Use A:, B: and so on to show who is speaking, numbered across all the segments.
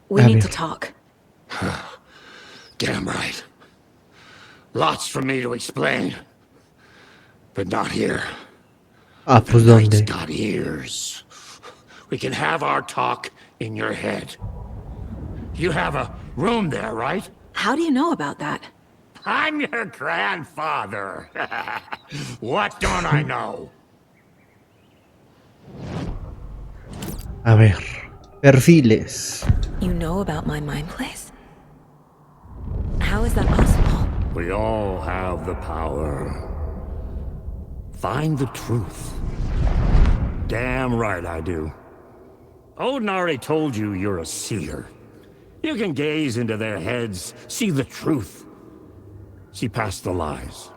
A: We
B: A
A: need
B: ver.
A: to talk.
C: Damn right. Lots for me to explain. But not here.
B: Ah,
C: The
B: pues
C: night's
B: ¿dónde?
C: got ears. We can have our talk in your head. You have a room there, right?
A: How do you know about that?
C: I'm your grandfather. What don't I know?
B: A ver. Perfiles.
A: You know about my mind place? How is that possible?
C: We all have the power. Find the truth. Damn right I do. Odin already told you you're a seer. You can gaze into their heads, see the truth. See past the lies.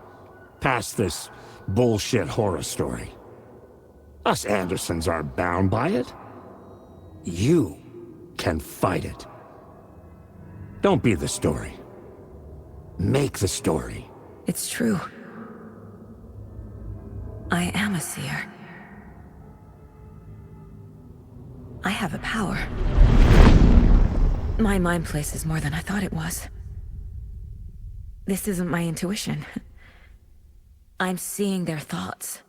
C: Past this bullshit horror story. Us Andersons aren't bound by it. You can fight it. Don't be the story. Make the story.
A: It's true. I am a seer. I have a power. My mind place is more than I thought it was. This isn't my intuition. I'm seeing their thoughts.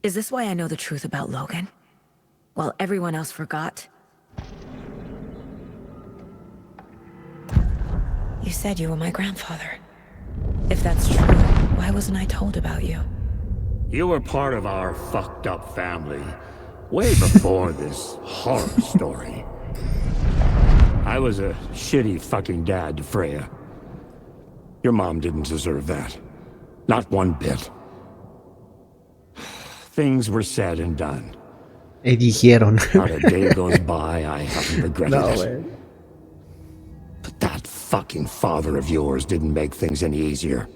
A: Is this why I know the truth about Logan? While everyone else forgot? You said you were my grandfather. If that's true, why wasn't I told about you?
C: You were part of our fucked up family way before this horror story. I was a shitty fucking dad to Freya. Your mom didn't deserve that. Not one bit. Things were said and done.
B: Y dijeron.
C: Not a day goes by I haven't regretted
B: No,
C: it.
B: güey.
C: But that fucking father of yours didn't make things any easier.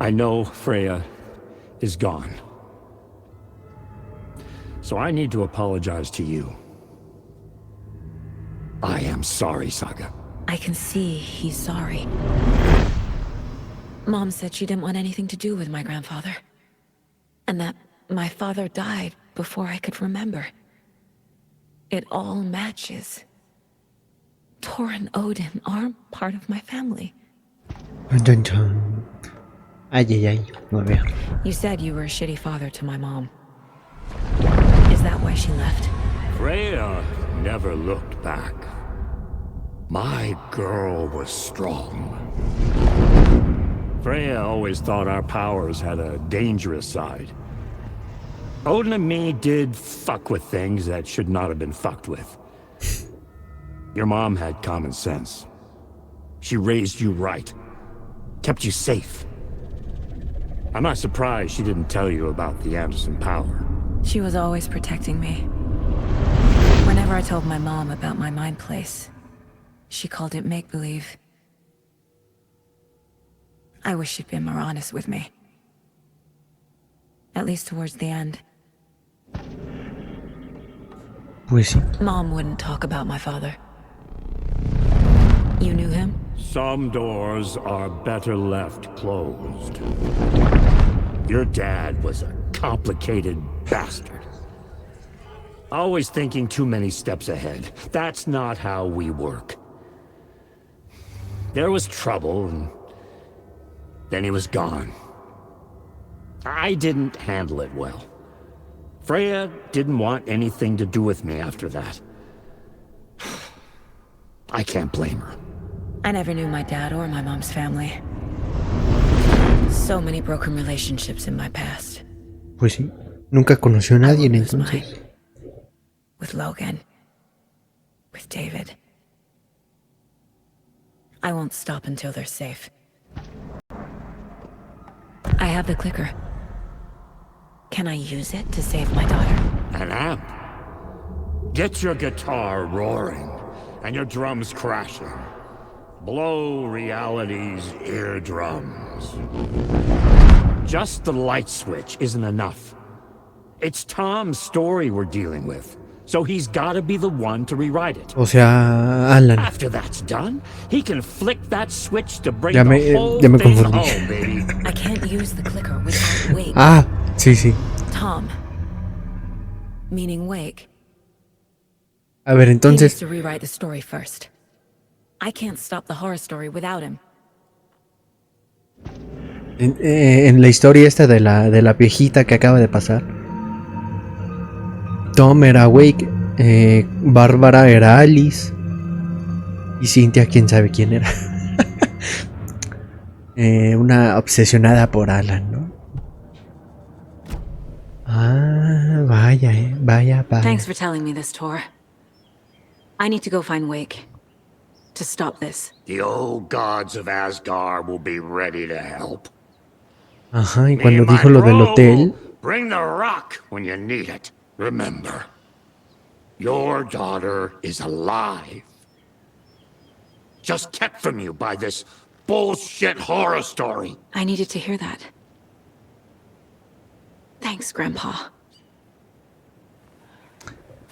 C: I know Freya is gone. So I need to apologize to you. I am sorry, Saga.
A: I can see he's sorry. Mom said she didn't want anything to do with my grandfather. And that my father died before I could remember. It all matches. Thor and Odin aren't part of my family.
B: Chon, chon. Ay, ay, ay. A ver.
A: You said you were a shitty father to my mom. Is that why she left?
C: Freya never looked back. My girl was strong. Freya always thought our powers had a dangerous side. Odin and me did fuck with things that should not have been fucked with. Your mom had common sense. She raised you right. Kept you safe. I'm not surprised she didn't tell you about the Anderson power.
A: She was always protecting me. Whenever I told my mom about my mind place, she called it make-believe. I wish she'd been more honest with me. At least towards the end.
B: Pues sí.
A: Mom wouldn't talk about my father. You knew him?
C: Some doors are better left closed. Your dad was a complicated bastard. Always thinking too many steps ahead. That's not how we work. There was trouble, and then he was gone. I didn't handle it well. Freya didn't want anything to do with me after that. I can't blame her.
A: I never knew my dad or my mom's family. So many broken relationships in my past.
B: Pues sí. Nunca conoció a nadie entonces.
A: With Logan. With David. I won't stop until they're safe. I have the clicker. Can I use it to save my daughter?
C: An amp. Get your guitar roaring and your drums crashing. Blow reality's eardrums. Just the light switch isn't enough. It's Tom's story we're dealing with, so he's gotta be the one to rewrite it.
B: O sea, Alan.
C: After that's done, he can flick that switch to bring
B: Ya
C: the
B: me
C: whole
B: confundí.
C: thing home, baby.
A: I can't use the clicker without Wake.
B: Ah, sí, sí.
A: Tom. Meaning Wake.
B: A ver,
A: He needs
B: entonces,
A: to rewrite the story first. I can't stop the horror story without him.
B: en la historia esta de la viejita que acaba de pasar, Tom era Wake, Bárbara era Alice y Cynthia quién sabe quién era. Una obsesionada por Alan, ¿no? Ah, vaya, vaya, vaya.
A: Thanks for telling me this, Tor. I need to go find Wake. To stop this.
C: The old gods of Asgard will be ready to help.
B: Ajá, y
C: Me
B: cuando
C: and my
B: dijo lo del
C: bro
B: hotel,
C: will bring the rock when you need it. Remember, your daughter is alive. Just kept from you by this bullshit horror story.
A: I needed to hear that. Thanks, Grandpa.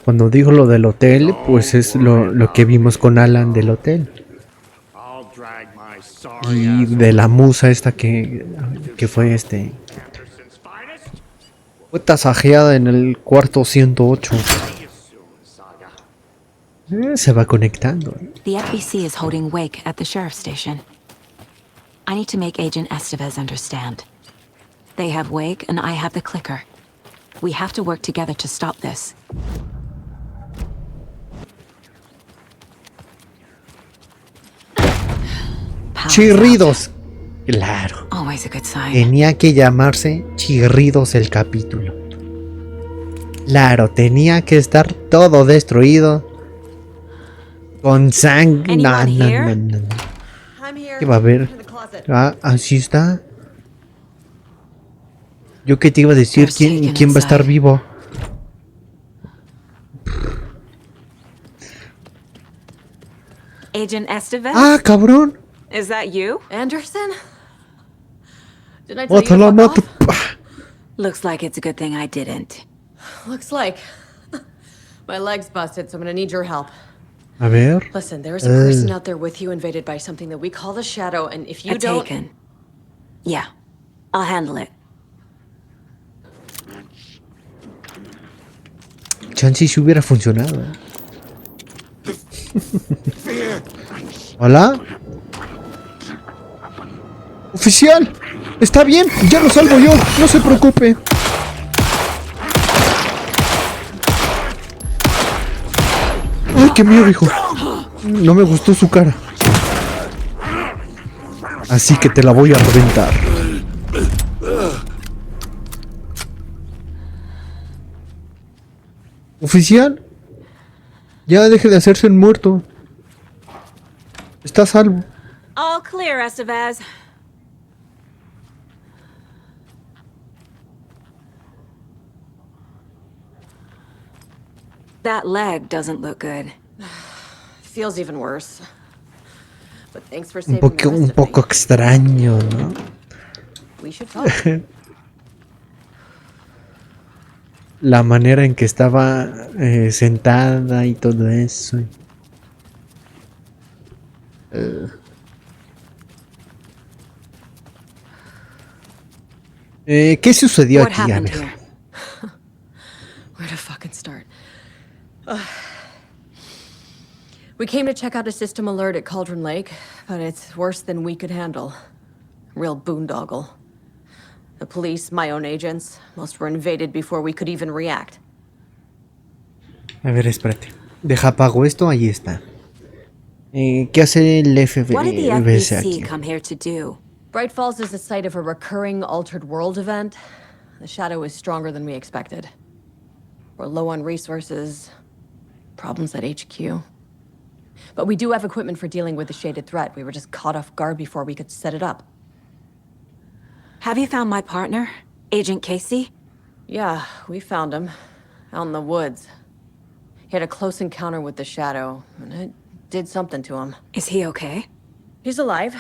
B: cuando dijo lo del hotel, pues es lo que vimos con Alan del hotel.
C: I'll drag my sorry
B: Y
C: ass
B: de la musa esta que fue
C: Anderson's finest.
B: fue tasajeada en el cuarto 108.
C: See you soon, Saga.
B: Se va conectando.
A: The FBC is holding Wake at the sheriff's station. I need to make Agent Estevez understand. They have Wake and I have the clicker. We have to work together to stop this. Power's
B: Chirridos. Claro.
A: out. Always a good sign.
B: Tenía que llamarse Chirridos el capítulo. Claro, tenía que estar todo destruido. Con sangre. No,
A: Anyone
B: no,
A: here?
B: no, no. ¿Qué va a haber? Ah, así está. Yo qué te iba a decir, ¿quién va a estar vivo?
A: Agent Estevez?
B: Ah, cabrón.
A: Is that you?
D: Anderson? Didn't I tell you to
B: Mátala,
D: fuck
B: mata.
D: off?
A: Looks like it's a good thing I didn't.
D: Looks like. My leg's busted, so I'm gonna need your help.
B: A ver.
D: Listen, there is a person out there with you invaded by something that we call the Shadow, and if you don't...
A: Taken. Yeah, I'll handle it.
B: Chance si hubiera funcionado. ¿Hola? ¡Oficial! ¡Está bien! ¡Ya lo salvo yo! ¡No se preocupe! ¡Ay, qué miedo, hijo! No me gustó su cara. Así que te la voy a reventar. Oficial, ya deje de hacerse el muerto. Está a salvo.
A: All clear, Estevez. That leg doesn't look good.
D: Feels even worse. But thanks for
B: Un
D: saving
B: poco,
D: the rest
B: un
D: of
B: poco
D: me.
B: extraño, ¿no?
D: We should talk.
B: La manera en que estaba sentada y todo eso. ¿Qué sucedió
A: What
B: aquí? A
A: happened
B: ver.
A: here?
D: Where to fucking start? We came to check out a system alert at Cauldron Lake, but it's worse than we could handle. Real boondoggle. The police, my own agents, most were invaded before we could even react.
B: A ver, espérate. Deja apago esto, ahí está. ¿Qué hace el
A: What did the
B: FBC
A: FBC
B: aquí?
A: come here to do?
D: Bright Falls is the site of a recurring altered world event. The Shadow is stronger than we expected. We're low on resources, problems at HQ. But we do have equipment for dealing with the shaded threat. We were just caught off guard before we could set it up.
A: Have you found my partner, Agent Casey?
D: Yeah, we found him. Out in the woods. He had a close encounter with the Shadow, and it did something to him.
A: Is he okay?
D: He's alive.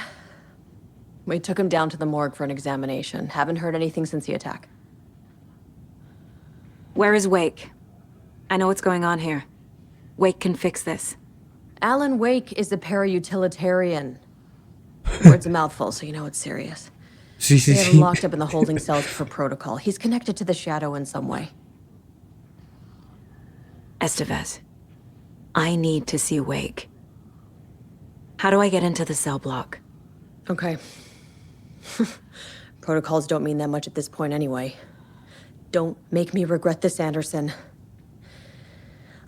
D: We took him down to the morgue for an examination. Haven't heard anything since the attack.
A: Where is Wake? I know what's going on here. Wake can fix this.
D: Alan Wake is a para-utilitarian. Word's a mouthful, so you know it's serious.
B: Sí, sí,
D: We have
B: sí.
D: him locked up in the holding cells for protocol. He's connected to the Shadow in some way.
A: Estevez, I need to see Wake. How do I get into the cell block?
D: Okay. Protocols don't mean that much at this point anyway. Don't make me regret this, Anderson.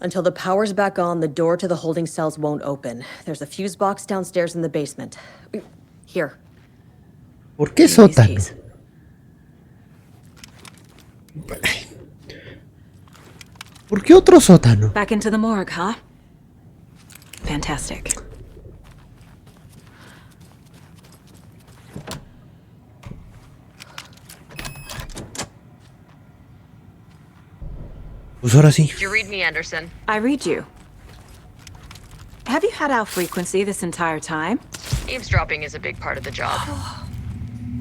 D: Until the power's back on, the door to the holding cells won't open. There's a fuse box downstairs in the basement. Here.
B: ¿Por qué
D: Give me these
B: sótano?
D: keys.
B: ¿Por qué otro sótano?
A: Back into the morgue, huh? Fantastic.
B: Pues ahora sí.
D: You read me, Anderson.
A: I read you. Have you had our frequency this entire time?
D: Eavesdropping is a big part of the job.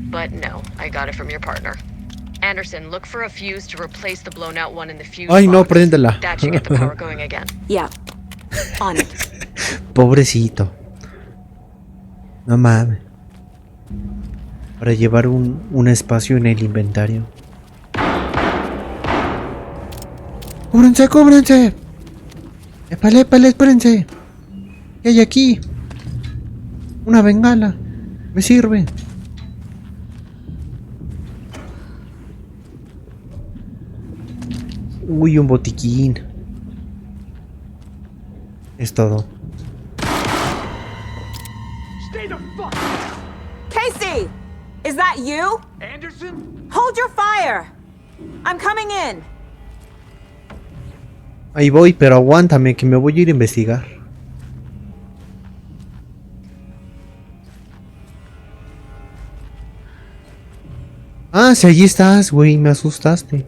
D: But no, I got it from your partner. Anderson, look for a fuse to replace the blown out one in the fuse
B: Ay, no,
D: box.
B: préndela.
D: That should get the power going again.
A: Yeah. On it.
B: Pobrecito. No mames. Para llevar un espacio en el inventario. ¡Cúbrense, cúbrense! ¡Épale, épale, espérense! ¿Qué hay aquí? Una bengala. Me sirve. Uy, un botiquín. Es todo.
E: Stay the fuck!
A: Casey! Is that you?
E: Anderson?
A: Hold your fire! I'm coming in.
B: Ahí voy, pero aguántame que me voy a ir a investigar. Ah, si allí estás, güey, me asustaste.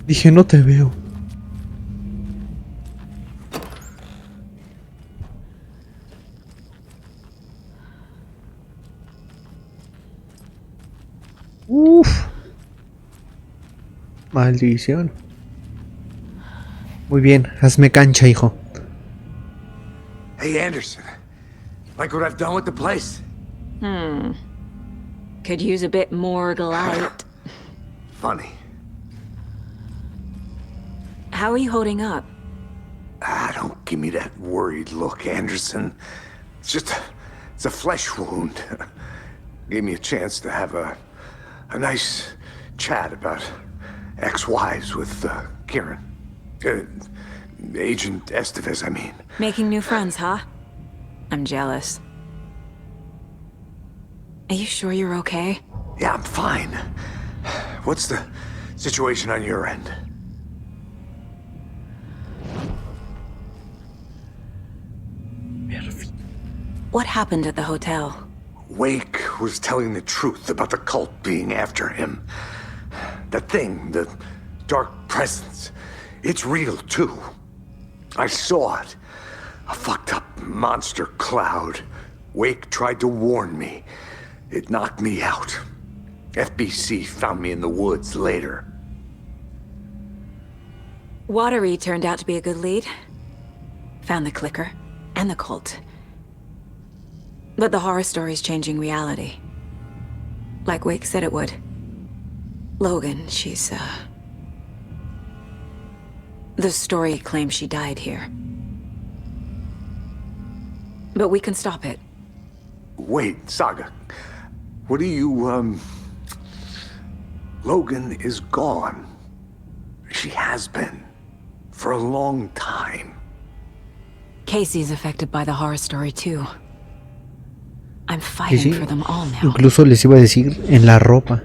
B: Dije, no te veo. Uf. Maldición. Muy bien, hazme cancha, hijo.
E: Hey, Anderson. Like what I've done with the place?
A: Could use a bit more light.
E: Funny.
A: How are you holding up?
E: Don't give me that worried look, Anderson. It's a flesh wound. Gave me a chance to have a nice chat about ex-wives with Kieran. Agent Estevez, I mean.
A: Making new friends, huh? I'm jealous. Are you sure you're okay?
E: Yeah, I'm fine. What's the situation on your end?
A: What happened at the hotel?
E: Wake was telling the truth about the cult being after him. The thing, the dark presence, it's real too. I saw it. A fucked up monster cloud. Wake tried to warn me. It knocked me out. FBC found me in the woods later.
A: Watery turned out to be a good lead. Found the clicker and the cult. But the horror story's changing reality. Like Wake said it would. Logan, she's, the story claims she died here. But we can stop it.
E: Wait, Saga. What do you, Logan is gone. She has been. For a long time.
A: Casey's affected by the horror story too. I'm
B: Sí,
A: fighting
B: sí.
A: for them all now.
B: Incluso les iba a decir en la ropa.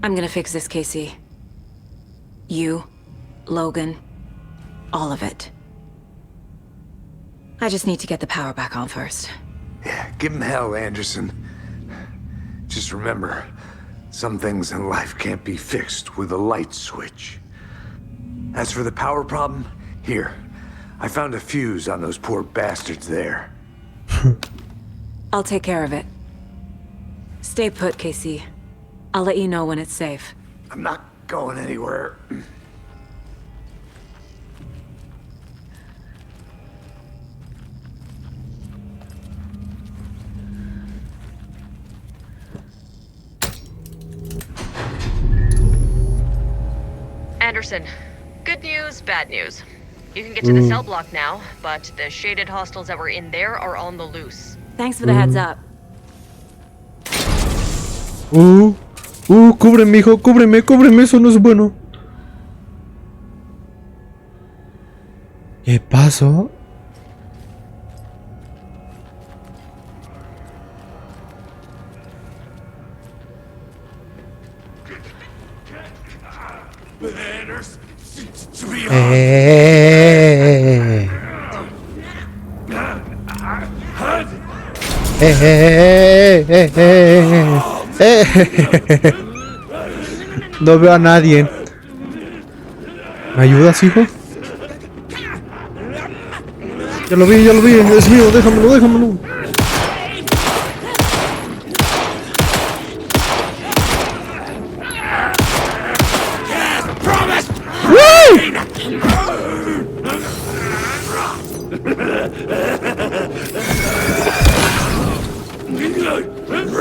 A: I'm gonna fix this, Casey. You, Logan, all of it. I just need to get the power back on first.
E: Yeah, give him hell, Anderson. Just remember, some things in life can't be fixed with a light switch. As for the power problem, here. I found a fuse on those poor bastards there.
A: I'll take care of it. Stay put, Casey. I'll let you know when it's safe.
E: I'm not going anywhere.
D: Anderson, good news, bad news. You can get to the cell block now, but the shaded hostiles that were in there are on the loose.
A: Thanks for the heads up.
B: Cúbreme, hijo, cúbreme, eso no es bueno. ¿Qué pasó? No veo a nadie. ¿Me ayudas, hijo? Ya lo vi, es mío, déjamelo.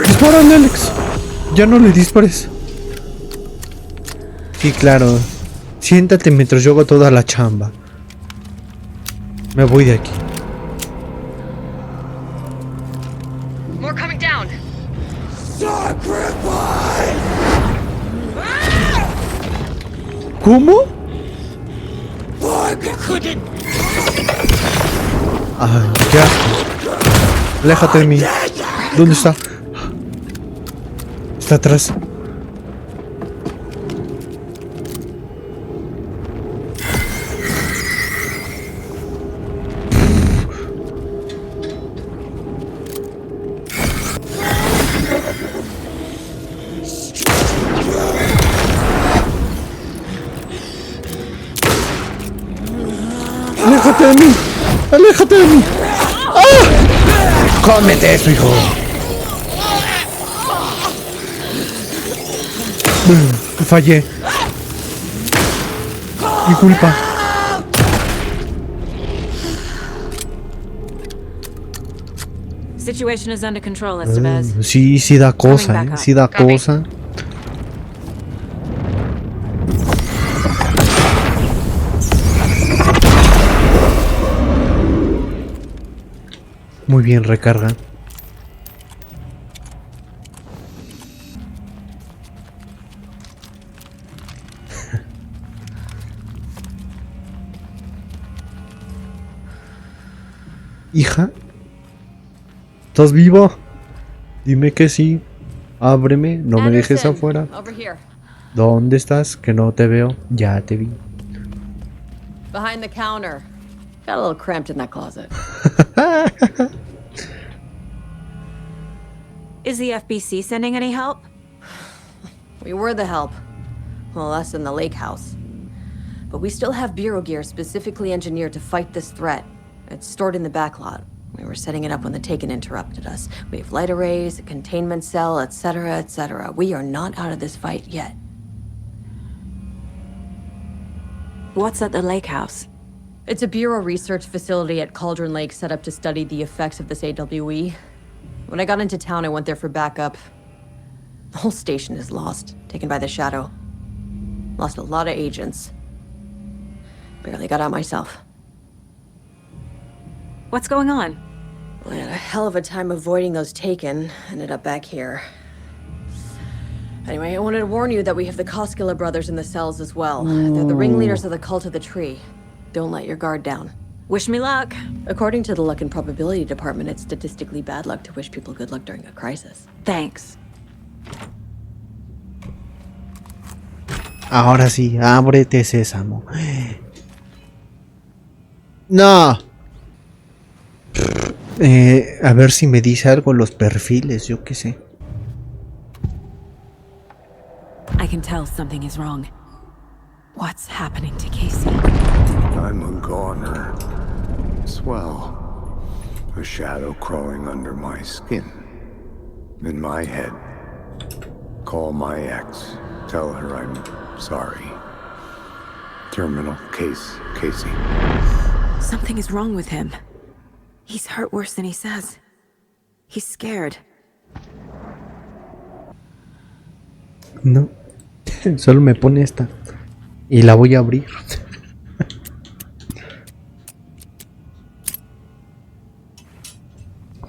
B: Dispárale, Alex. Ya no le dispares. Sí, claro. Siéntate mientras yo hago toda la chamba. Me voy de aquí.
D: More coming down.
B: ¿Cómo? Ay, qué asco. Aléjate de mí. ¿Dónde está? Está atrás. ¡Aléjate de mí! ¡Aléjate de mí! ¡Ah! ¡Cómete eso, hijo! Fallé. Mi culpa.
A: Situation is under control, Estevez.
B: Sí da cosa, sí da cosa. Muy bien, recarga. Hija, ¿estás vivo? Dime que sí. Ábreme, no me dejes afuera. ¿Dónde estás? Que no te veo. Ya te vi.
D: Behind the counter. Got a little cramped in that closet.
A: Is the FBC sending any help?
D: We were the help. Well, us in the lake house. But we still have bureau gear specifically engineered to fight this threat. It's stored in the back lot. We were setting it up when the Taken interrupted us. We have light arrays, a containment cell, etc., etc. We are not out of this fight yet.
A: What's at the lake house?
D: It's a bureau research facility at Cauldron Lake set up to study the effects of this AWE. When I got into town, I went there for backup. The whole station is lost, taken by the Shadow. Lost a lot of agents. Barely got out myself.
A: What's going on?
D: Well, I had a hell of a time avoiding those Taken. Ended up back here. Anyway, I wanted to warn you that we have the Koskela brothers in the cells as well. They're the ringleaders of the Cult of the Tree. Don't let your guard down.
A: Wish me luck.
D: According to the Luck and Probability Department, it's statistically bad luck to wish people good luck during a crisis.
A: Thanks.
B: Ahora sí, ábrete, sésamo. No. A ver si me dice algo en los perfiles, yo qué sé.
A: I can tell something is wrong. What's happening to Casey?
E: I'm a goner. Swell. A shadow crawling under my skin. In my head. Call my ex. Tell her I'm sorry. Terminal case, Casey.
A: Something is wrong with him. He's hurt worse than he says. He's scared.
B: No. Solo me pone esta. Y la voy a abrir.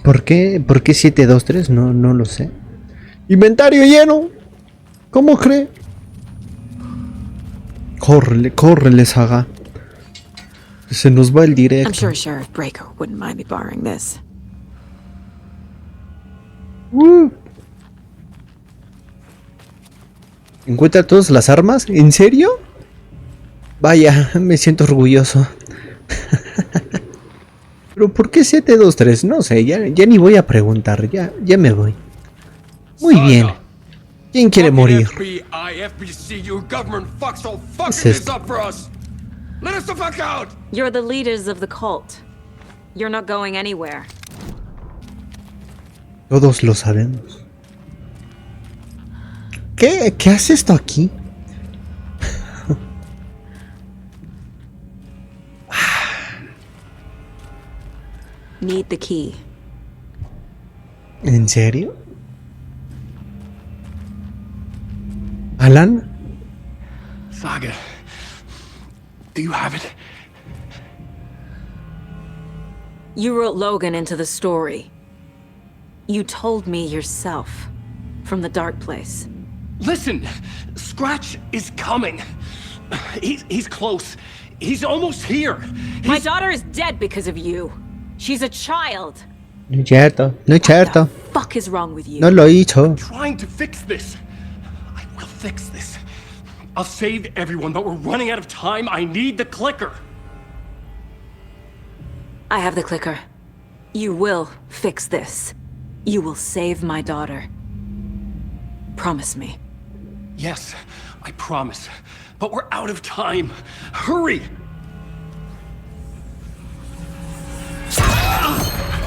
B: ¿Por qué? ¿Por qué 723? No, no lo sé. ¡Inventario lleno! ¿Cómo cree? Córrele, córrele, Saga. Se nos va el
A: I'm
B: directo.
A: sure Sheriff Breaker wouldn't mind me borrowing this.
B: ¿Encuentra todas las armas? ¿En serio? Vaya, me siento orgulloso. ¿Pero por qué 723? No sé, ya ni voy a preguntar. Ya me voy. Muy bien. ¿Quién quiere morir? ¿Qué es esto?
A: You're the leaders of the cult. You're not going anywhere.
B: Todos lo sabemos. ¿Qué hace esto aquí?
A: Need the key.
B: ¿En serio? ¿Alan?
E: Saga, do you have it?
A: You wrote Logan into the story. You told me yourself. From the dark place.
F: Listen, Scratch is coming. He's close. He's almost here.
A: My daughter is dead because of you. She's a child.
B: No es cierto, no es cierto.
A: What the fuck is wrong with you?
B: No lo hizo.
F: Trying to fix this. I will fix this. I'll save everyone, but we're running out of time. I need the clicker.
A: I have the clicker. You will fix this. You will save my daughter. Promise me.
F: Yes, I promise. But we're out of time. Hurry!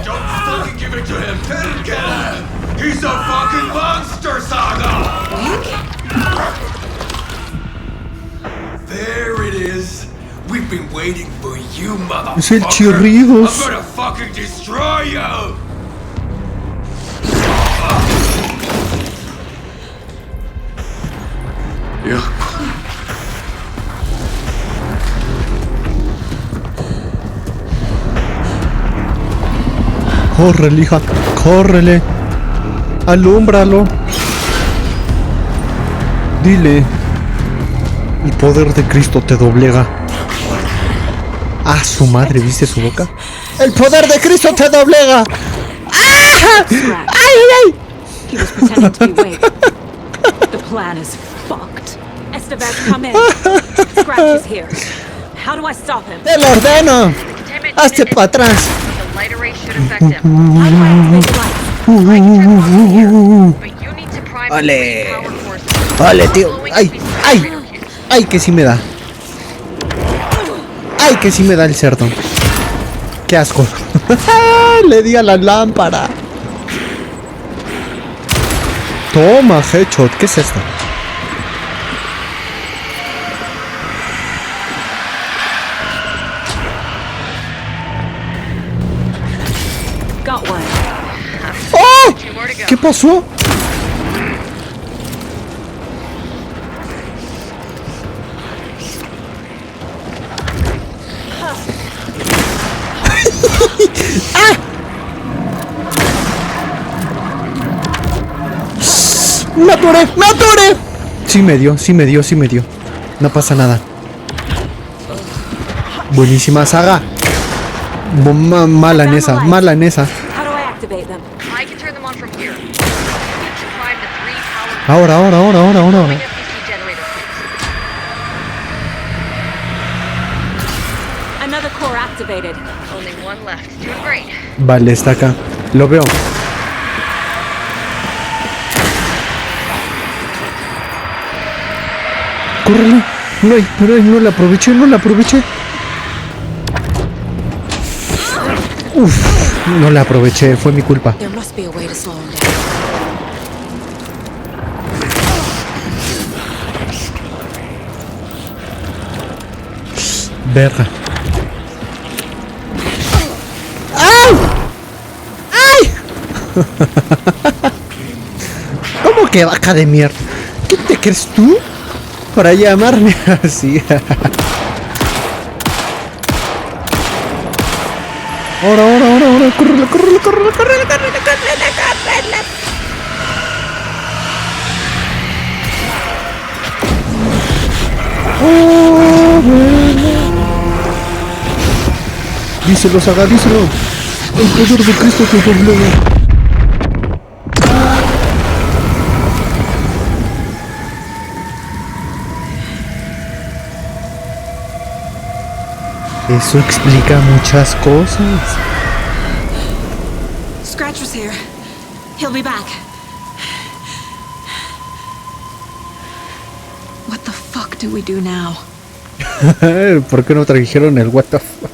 E: Don't fucking give it to him! Get him! He's a fucking monster, Saga! There it is! We've been waiting for you, motherfucker!
B: Es el Chirridos.
E: I'm gonna fucking destroy you!
B: Córrele, hija, córrele. Alúmbralo. Dile. El poder de Cristo te doblega. Ah, su madre, ¿viste su boca? ¡El poder de Cristo te doblega! ¡Ah! ¡Ay, ay!
A: He was pretending to be Wade. The plan is fucked. Estevez, come in. Scratch is here. How do I stop him?
B: ¡Te lo ordeno! ¡Hazte para atrás!
A: How do I activate the lights?
B: ¡Vale! ¡Vale, tío! ¡Ay! ¡Ay! ¡Ay, que sí me da! ¡Ay, que sí me da el cerdo! ¡Qué asco! Le di a la lámpara. Toma, headshot. ¿Qué es esto?
A: Got one.
B: ¡Oh! ¿Qué pasó? ¡Ah! ¡Me atoré! ¡Me atoré! Sí me dio, sí me dio, sí me dio. No pasa nada. Buenísima Saga. Mala en esa, mala en esa.
A: How do I activate them?
G: I can turn them on from here. You need to climb the 3 power
B: Ahora.
G: ESPC generator pits.
A: Another core activated.
G: Only one left. Doing great.
B: Vale, está acá. Lo veo. ¡Córrele! No la aproveché, no la aproveché. Uf, no la aproveché, fue mi culpa.
A: There must be a way to slow him down.
B: Verga. ¡Ay! ¡Ay! ¿Cómo que vaca de mierda? ¿Qué te crees tú? Para llamarme así. Ahora, córrele. Oh, bueno. Díselo, Saga, díselo. El poder de Cristo te doblega. Eso explica muchas cosas.
H: Scratcher's here. He'll be back. What the fuck do we do now?
B: ¿Por qué no trajeron el what the fuck?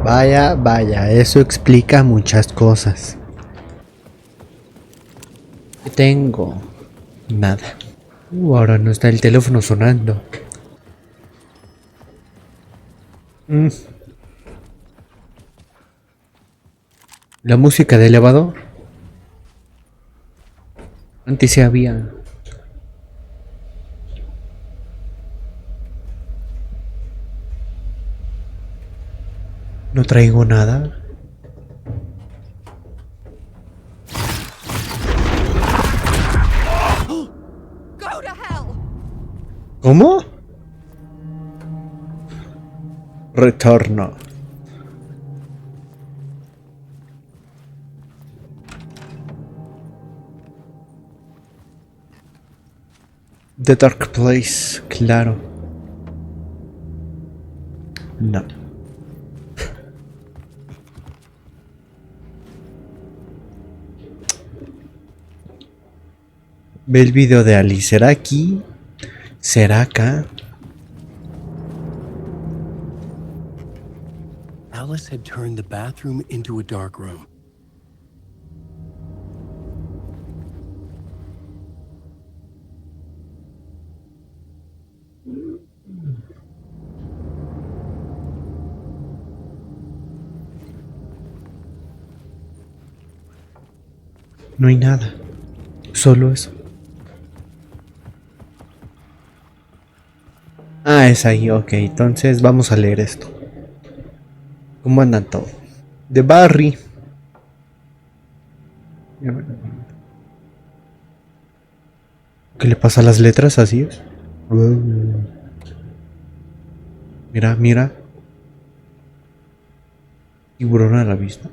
B: Vaya, eso explica muchas cosas. ¿Qué tengo? Nada. Ahora no está el teléfono sonando. La música de elevador. Antes sí había. No traigo nada.
H: Go to hell!
B: ¿Cómo? Retorno. The Dark Place, claro. No. Ve el video de Ali. ¿Será aquí? ¿Será acá?
F: Alice had turned the bathroom into a dark room.
B: No hay nada. Solo eso. Ah, es ahí, ok. Entonces vamos a leer esto. ¿Cómo andan todos? De Barry. ¿Qué le pasa a las letras? Así es. Mira. Tiburón a la vista.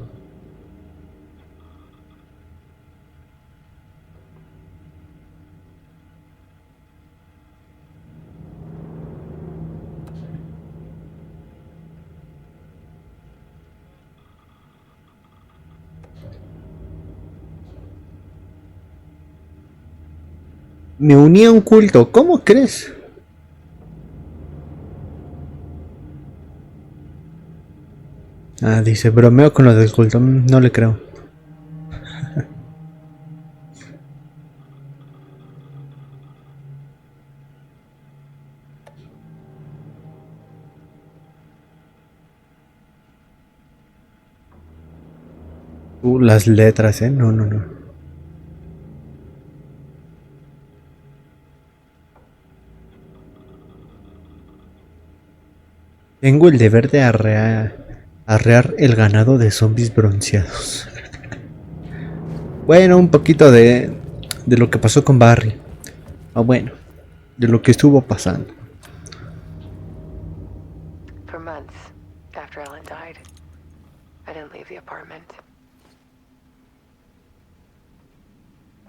B: Me uní a un culto. ¿Cómo crees? Ah, dice, bromeo con lo del culto. No le creo. Las letras, No. Tengo el deber de arrear el ganado de zombies bronceados. Bueno, un poquito de lo que pasó con Barry. Bueno, de lo que estuvo pasando.
I: For months after Ellen died, I didn't leave the apartment.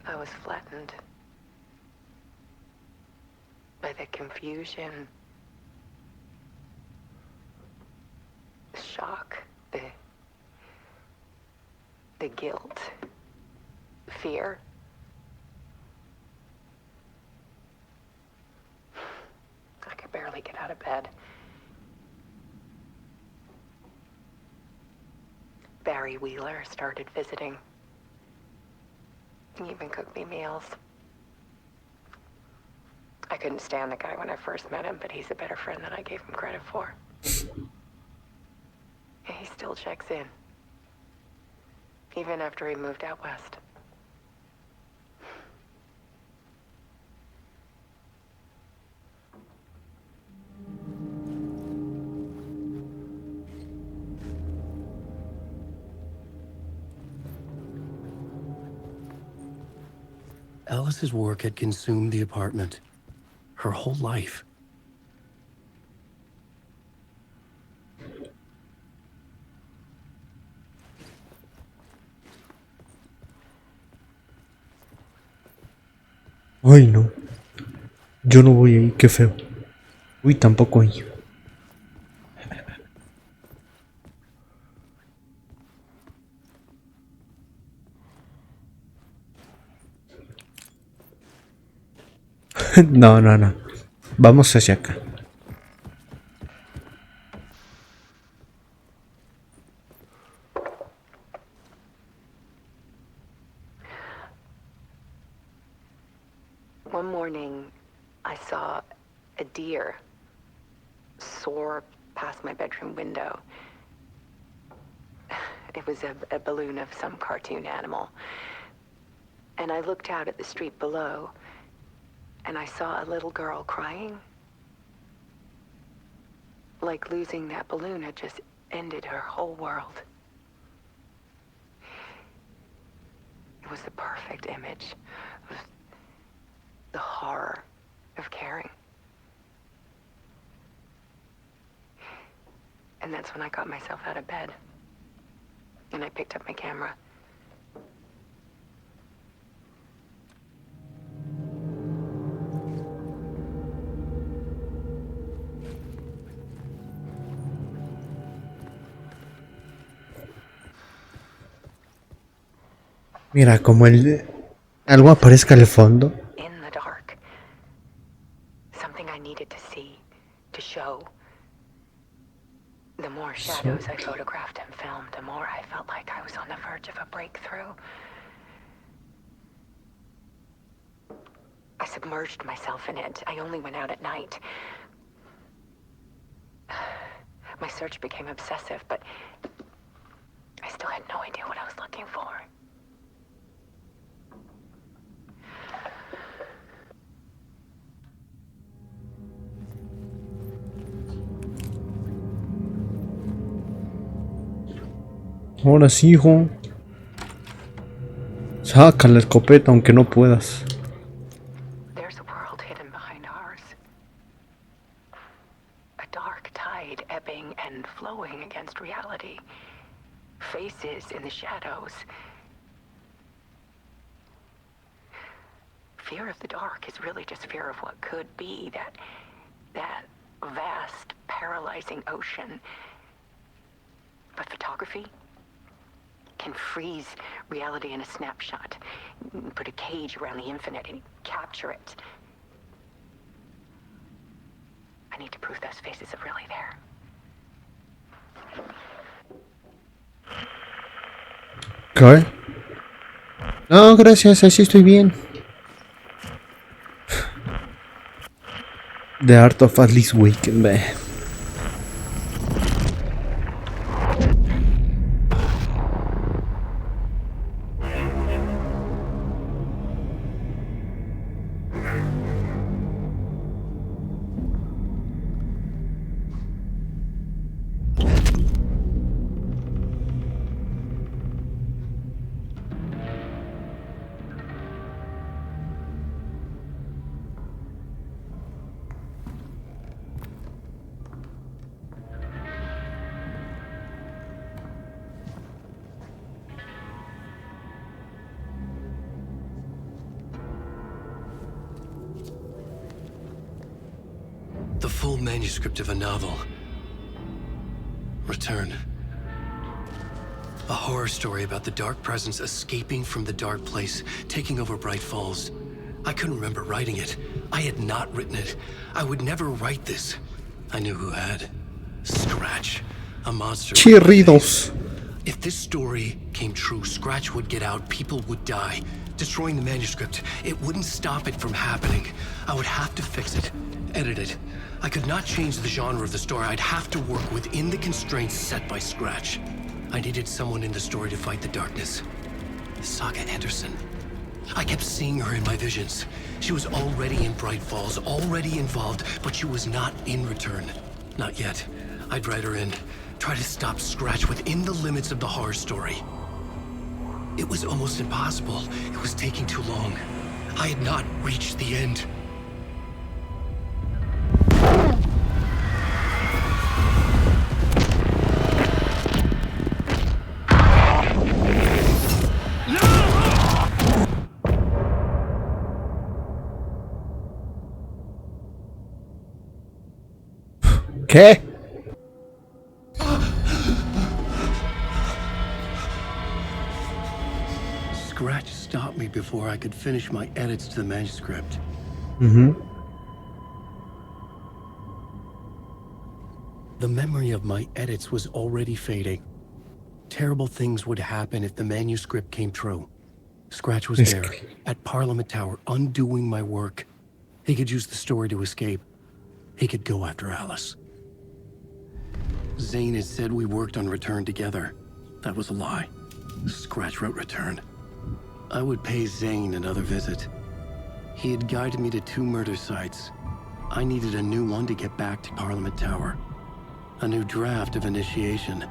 I: I was flattened by the confusion, the shock, the guilt, fear. I could barely get out of bed. Barry Wheeler started visiting. He even cooked me meals. I couldn't stand the guy when I first met him, but he's a better friend than I gave him credit for. And he still checks in, even after he moved out west.
F: Alice's work had consumed the apartment. Her whole life.
B: Ay, no. Yo no voy ahí, qué feo. Uy, tampoco ahí. No, no, no. Vamos hacia acá.
I: One morning, I saw a deer soar past my bedroom window. It was a balloon of some cartoon animal. And I looked out at the street below, and I saw a little girl crying. Like losing that balloon had just ended her whole world. It was the perfect image of the horror of caring. And that's when I got myself out of bed. And I picked up my camera.
B: Mira, como algo aparezca al fondo.
I: In the dark. Something I needed to see, to show. The more shadows I photographed and filmed, the more I felt like I was on the verge of a breakthrough. I submerged myself in it. I only went out at night. My search became obsessive, but I still had no idea what I was looking for.
B: Ahora sí, hijo. Saca la escopeta aunque no puedas.
I: There's a world hidden behind ours. A dark tide ebbing and flowing against reality. Faces in the shadows. Fear of the dark is really just fear of what could be, that vast, paralyzing ocean. But photography can freeze reality in a snapshot. Put a cage around the infinite and capture it. I need to prove those faces are really there.
B: ¿Qué? No, gracias, así estoy bien. The Art of Alice Waken, ve.
F: The full manuscript of a novel. Return. A horror story about the dark presence escaping from the dark place, taking over Bright Falls. I couldn't remember writing it. I had not written it. I would never write this. I knew who had. Scratch. A monster.
B: Chirridos.
F: If this story came true, Scratch would get out, people would die. Destroying the manuscript, it wouldn't stop it from happening. I would have to fix it, edit it. I could not change the genre of the story. I'd have to work within the constraints set by Scratch. I needed someone in the story to fight the darkness. Saga Anderson. I kept seeing her in my visions. She was already in Bright Falls, already involved, but she was not in Return. Not yet. I'd write her in. Try to stop Scratch within the limits of the horror story. It was almost impossible. It was taking too long. I had not reached the end.
B: ¿Qué?
F: Scratch stopped me before I could finish my edits to the manuscript. The memory of my edits was already fading. Terrible things would happen if the manuscript came true. Scratch was there, at Parliament Tower, undoing my work. He could use the story to escape. He could go after Alice. Zane had said we worked on Return together. That was a lie. Scratch wrote Return. I would pay Zane another visit. He had guided me to 2 murder sites. I needed a new one to get back to Parliament Tower. A new draft of initiation.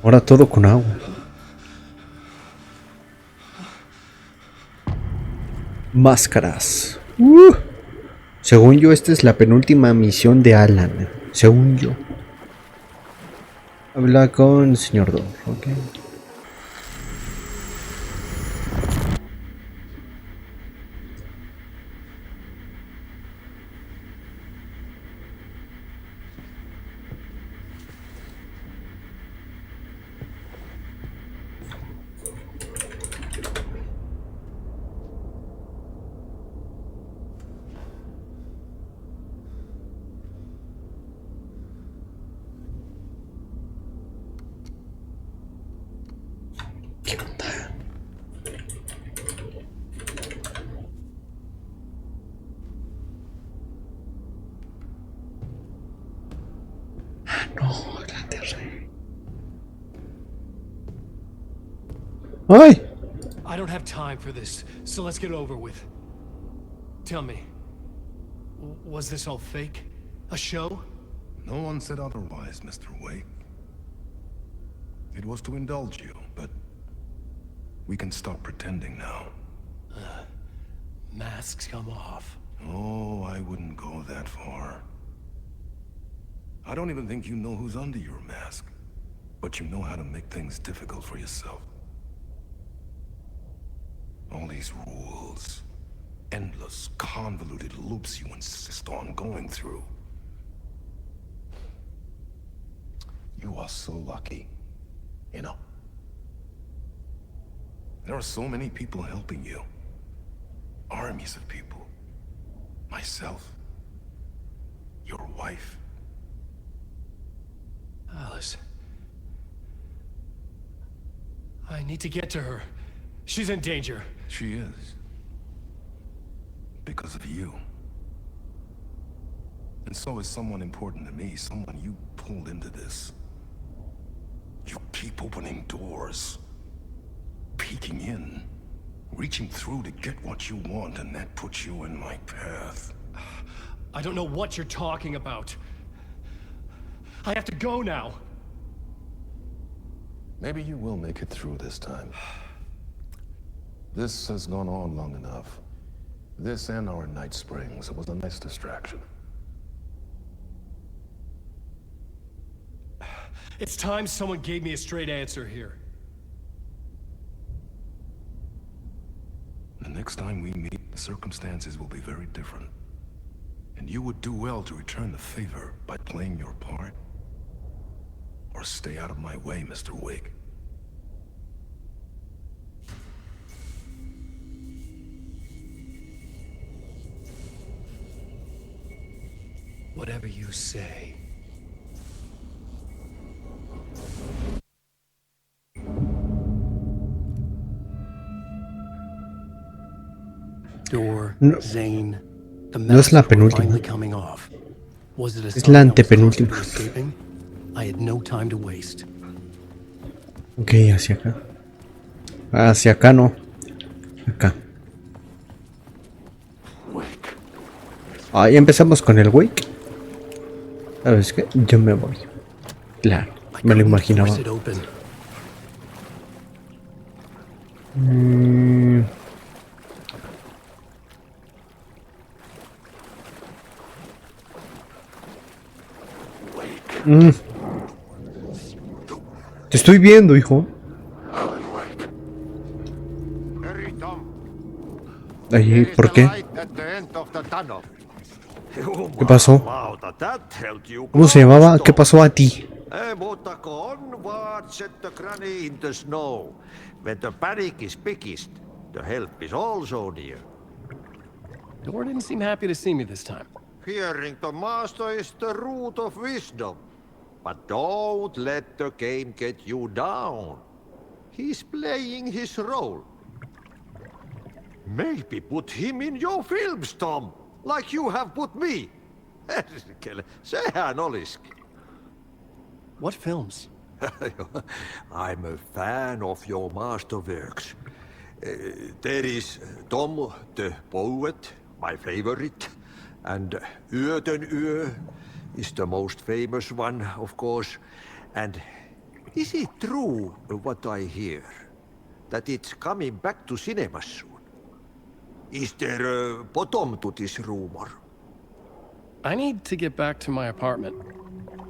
B: Ahora todo con agua. Máscaras. Según yo, esta es la penúltima misión de Alan. Según yo. Habla con el señor Don. Ok. ¿Qué onda? Ah, no, la terré. ¡Ay!
F: I don't have time for this, so let's get it over with. Tell me, was this all fake? A show?
J: No one said otherwise, Mr. Wake. It was to indulge you, but we can stop pretending now.
F: Masks come off.
J: Oh, I wouldn't go that far. I don't even think you know who's under your mask, but you know how to make things difficult for yourself. All these rules, endless, convoluted loops you insist on going through. You are so lucky, you know. There are so many people helping you. Armies of people. Myself. Your wife.
F: Alice. I need to get to her. She's in danger.
J: She is. Because of you. And so is someone important to me, someone you pulled into this. You keep opening doors. Peeking in. Reaching through to get what you want, and that puts you in my path.
F: I don't know what you're talking about. I have to go now.
J: Maybe you will make it through this time. This has gone on long enough. This and our night springs. It was a nice distraction.
F: It's time someone gave me a straight answer here.
J: The next time we meet, the circumstances will be very different. And you would do well to return the favor by playing your part. Or stay out of my way, Mr. Wake.
F: Whatever you say. Door,
B: No,
F: Zane, the
B: no es la
F: masks were
B: penúltima.
F: finally coming off. Was it a
B: Es
F: sign
B: la
F: I was
B: antepenúltima.
F: escaping? I had no time to waste.
B: Ok, hacia acá. Hacia acá no. Acá. Ahí empezamos con el wake. ¿Sabes qué? Yo me voy. Claro, me lo imaginaba. Te estoy viendo, hijo. Ahí, ¿por qué? ¿Qué pasó? ¿Cómo se llamaba? ¿Qué pasó a ti?
K: When the panic is biggest, the help is also near.
F: Dora didn't seem happy to see me this time.
K: Hearing the master is the root of wisdom. But don't let the game get you down. He's playing his role. Maybe put him in your films, Tom, like you have put me. Sehän olisikin.
F: What films?
K: I'm a fan of your masterworks. There is Tom the Poet, my favorite, and Ueden Ue is the most famous one, of course. And is it true what I hear, that it's coming back to cinemas soon? Is there a bottom to this rumor?
F: I need to get back to my apartment.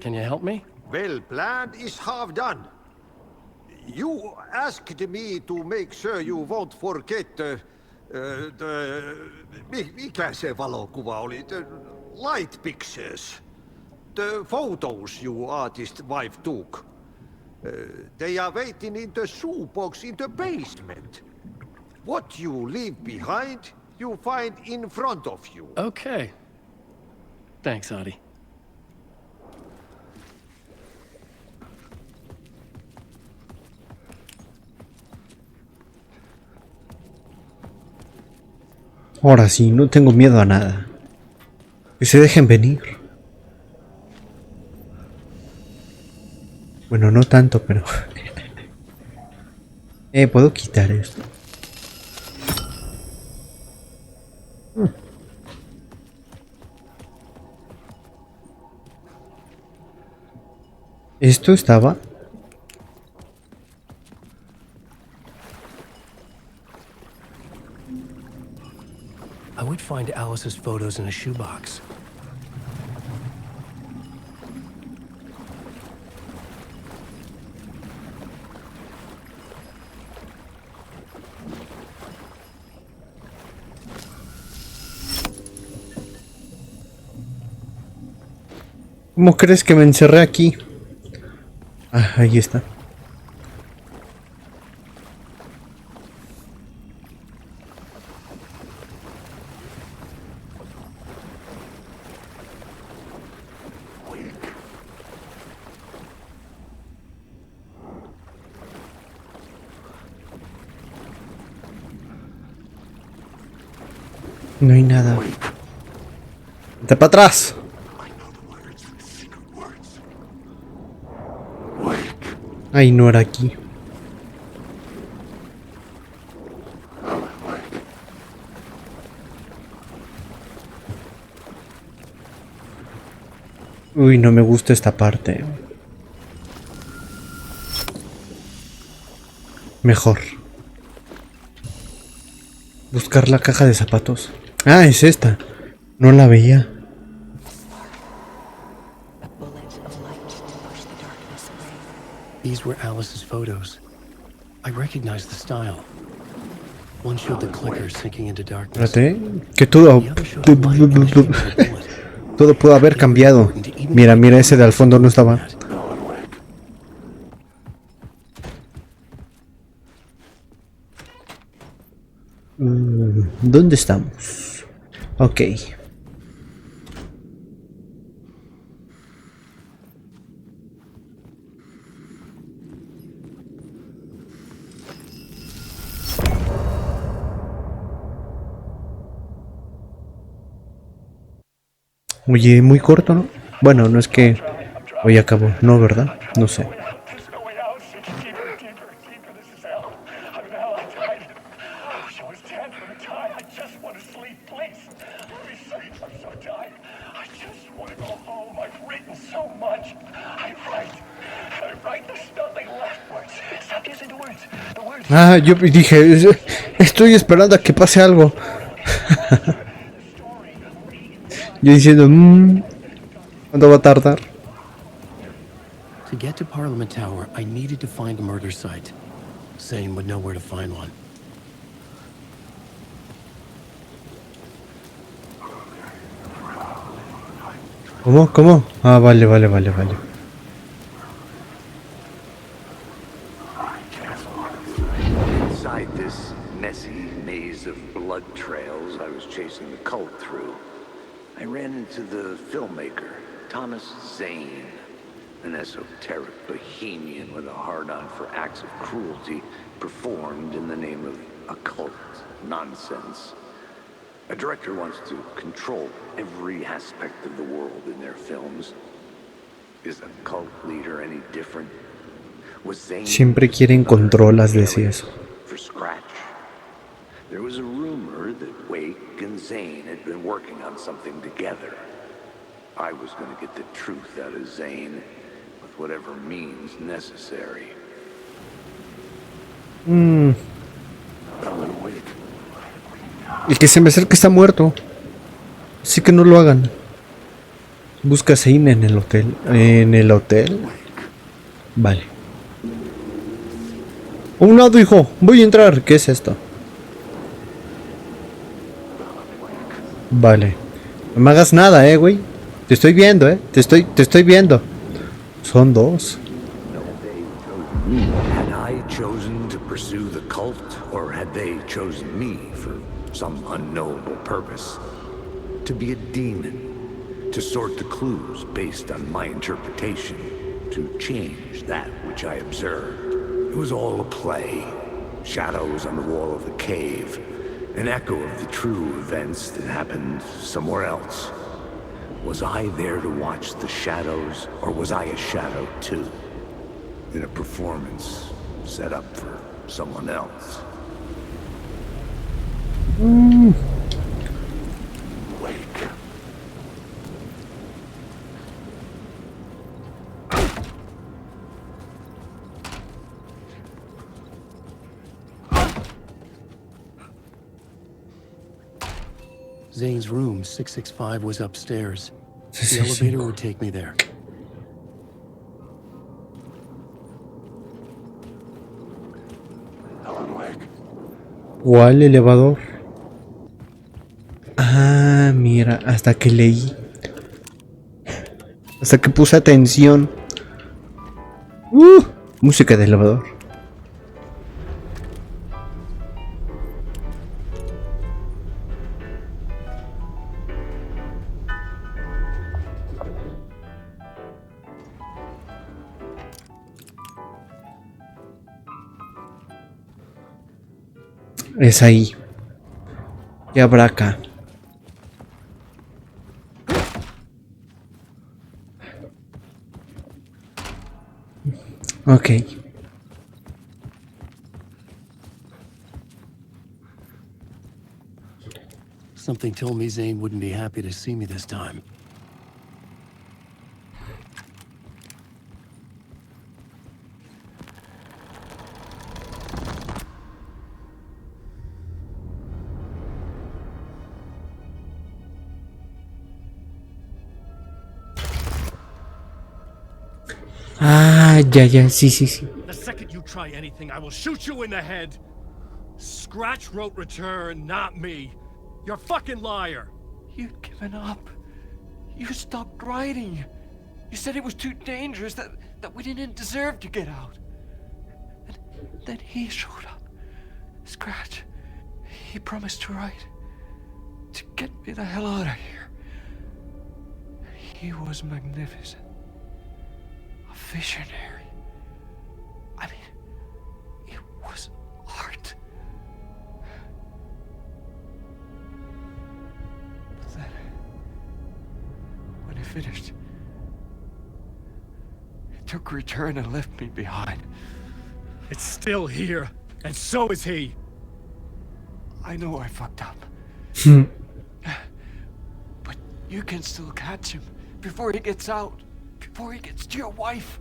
F: Can you help me?
K: Well, plan is half done. You asked me to make sure you won't forget mikä se valokuva oli? The light pictures. The photos your artist wife took. They are waiting in the shoebox in the basement. What you leave behind, you find in front of you.
F: Okay. Thanks, Adi.
B: Ahora sí, no tengo miedo a nada. Que se dejen venir. Bueno, no tanto, pero... ¿puedo quitar esto? Esto estaba...
F: I would find Alice's photos in a shoebox.
B: ¿Cómo crees que me encerré aquí? Ah, ahí está. No hay nada. ¡Vete para atrás! Ay, no era aquí. Uy, no me gusta esta parte. Mejor. Buscar la caja de zapatos. Ah, es esta. No la veía.
F: These were Alice's photos. I recognized the style. One showed the clicker sinking into darkness.
B: Espérate, que todo... todo pudo haber cambiado. Mira, mira, ese de al fondo no estaba. ¿Dónde estamos? Ok. Oye, muy corto, ¿no? Bueno, no es que Hoy acabó. No, ¿verdad? No sé. Ah, yo dije, estoy esperando a que pase algo. Yo diciendo, ¿cuándo va a tardar?
F: To get to Parliament Tower, I needed to find a murder site. Zane would know where to find one.
B: ¿Cómo? ¿Cómo? Ah, vale.
E: Inside this messy maze of blood trails I was chasing the cult through, I ran into the filmmaker, Thomas Zane, an esoteric bohemian with a hard-on for acts of cruelty performed in the name of occult nonsense. A director wants to control every aspect of the world in their films. Is a cult leader any different? Was Zane
B: Siempre quieren controlas, decía eso.
E: for Scratch? There was a rumor that Wake and Zane had been working on something together. I was going to get the truth out of Zane with whatever means necessary.
B: El que se me acerca está muerto. Así que no lo hagan. Busca a Zane en el hotel. ¿En el hotel? Vale. A un lado, hijo. Voy a entrar. ¿Qué es esto? Vale. No me hagas nada, güey. Te estoy viendo, Te estoy viendo. Son dos.
E: Had I chosen to pursue the cult, or had they chosen me for some unknowable purpose? To be a demon, to sort the clues based on my interpretation, to change that which I observed. It was all a play. Shadows on the wall of the cave, an echo of the true events that happened somewhere else. Was I there to watch the shadows, or was I a shadow too? In a performance set up for someone else. Wake.
F: Zane's room, 665, was upstairs. The
B: 665.
F: elevator would take me there.
B: ¿Cuál elevador? Ah, mira, hasta que leí. Hasta que puse atención. Música de elevador. Es ahí. ¿Qué habrá acá? Ok.
F: Something told me Zane wouldn't be happy to see me this time.
B: Ah, ya, sí.
L: The second you try anything, I will shoot you in the head. Scratch wrote return, not me. You're a fucking liar.
F: You'd given up. You stopped writing. You said it was too dangerous, that we didn't deserve to get out. And then he showed up. Scratch. He promised to write. To get me the hell out of here. He was magnificent. A visionary. I mean, it was art. But then, when he finished,
M: took return and left me behind.
L: It's still here, and so is he.
M: I know I fucked up. But you can still catch him before he gets out, before he gets to your wife.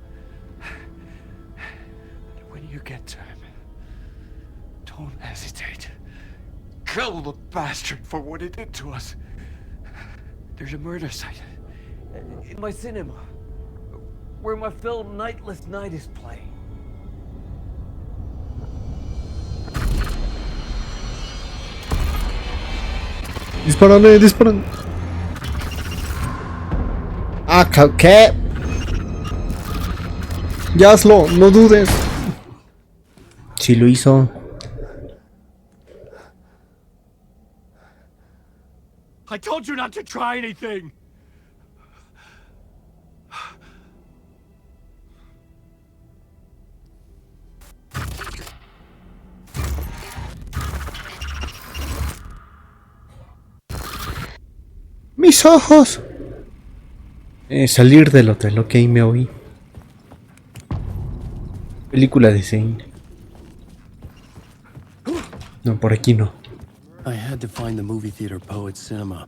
M: And when you get to him, don't hesitate. Kill the bastard for what he did to us. There's a murder site in my cinema where my film Nightless Night is playing.
B: Dispárale, dispárale. Ah, ¿qué? Ya hazlo, no dudes. Si lo hizo.
L: I told you not to try anything!
B: ¡Mis ojos! Salir del hotel, ok, me oí. Película de Zane. No, por aquí no.
F: I had to find the movie theater Poet Cinema.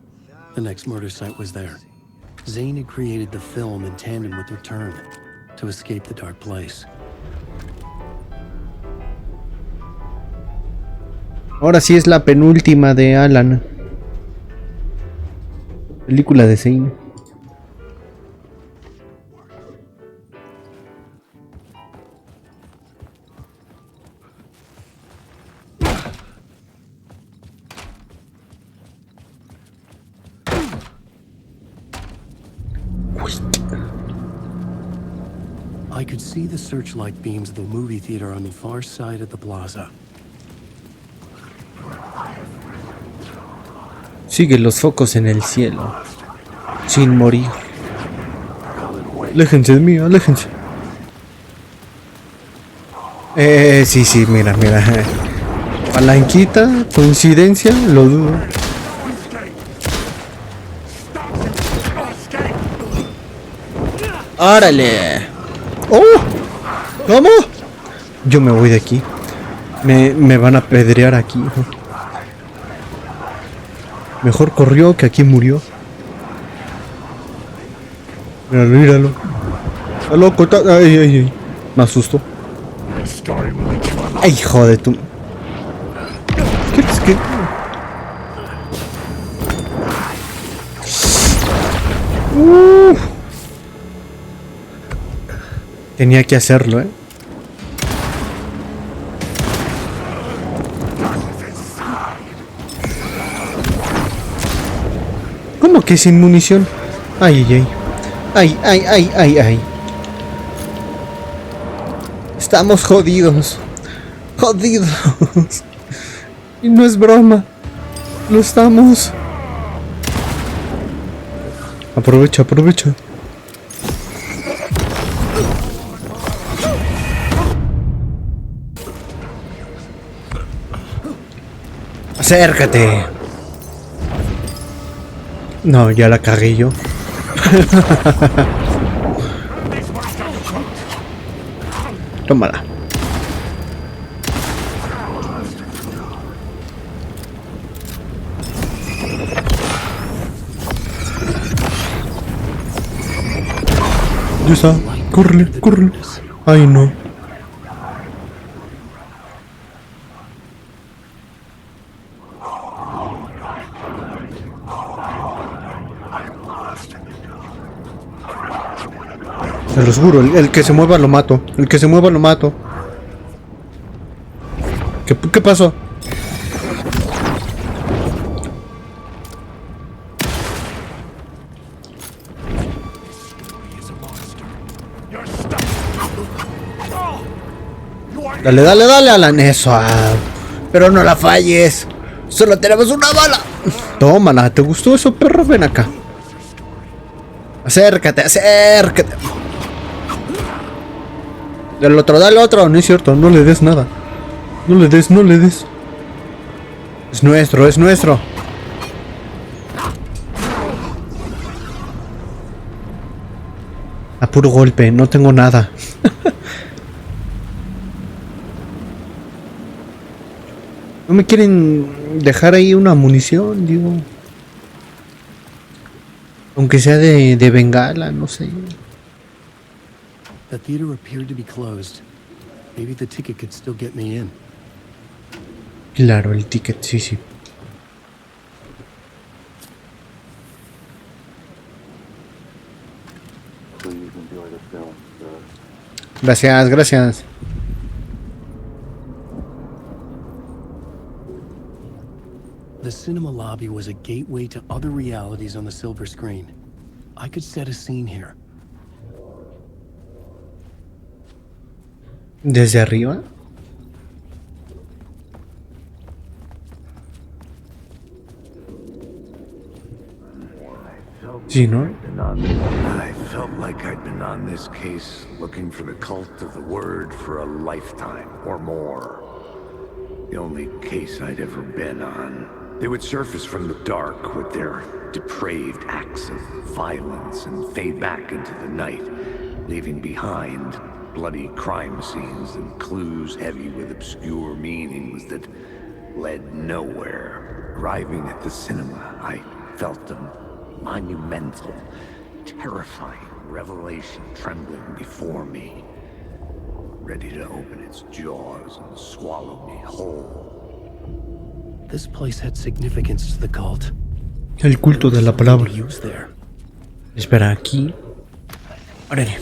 F: The next murder site was there. Zane had created the film in tandem with Return to escape the dark place.
B: Ahora sí es la penúltima de Alan. Película de Zane.
F: I could see the searchlight beams of the movie theater on the far side of the plaza.
B: Sigue los focos en el cielo, sin morir. Aléjense de mí, aléjense. Sí, mira. Palanquita, coincidencia, lo dudo. ¡Órale! ¡Oh! ¿Cómo? Yo me voy de aquí. Me van a apedrear aquí. Mejor corrió que aquí murió. Míralo. Está loco, ay. Me asustó. Ay, hijo de tu... ¿Qué es que...? Tenía que hacerlo, ¿Cómo que sin munición? Ay. Estamos jodidos. Y no es broma. Lo estamos. Aprovecha. Acércate. No, ya la cagué yo. Tómala. Ya está. Córrele. Ay, no. Se los juro, el que se mueva lo mato. ¿Qué pasó? Dale, Alan, eso. Pero no la falles. Solo tenemos una bala. Tómala, ¿te gustó eso, perro? Ven acá. Acércate. Dale otro. No es cierto, no le des nada. No le des. Es nuestro. A puro golpe, no tengo nada. No me quieren dejar ahí una munición, digo. Aunque sea de bengala, no sé.
F: The theater appeared to be closed. Maybe the ticket could still get me in.
B: Claro, el ticket, sí, sí. Gracias, gracias.
F: The cinema lobby was a gateway to other realities on the silver screen. I could set a scene here.
B: ¿Desde arriba? Sí, ¿no?
E: I felt like I'd been on this case looking for the cult of the word for a lifetime or more. The only case I'd ever been on. They would surface from the dark with their depraved acts of violence and fade back into the night, leaving behind bloody crime scenes and clues heavy with obscure meanings that led nowhere. Arriving at the cinema, I felt a monumental, terrifying revelation trembling before me, ready to open its jaws and swallow me whole.
F: This place had significance to the cult.
B: El culto de la palabra. Espera, aquí. Órale.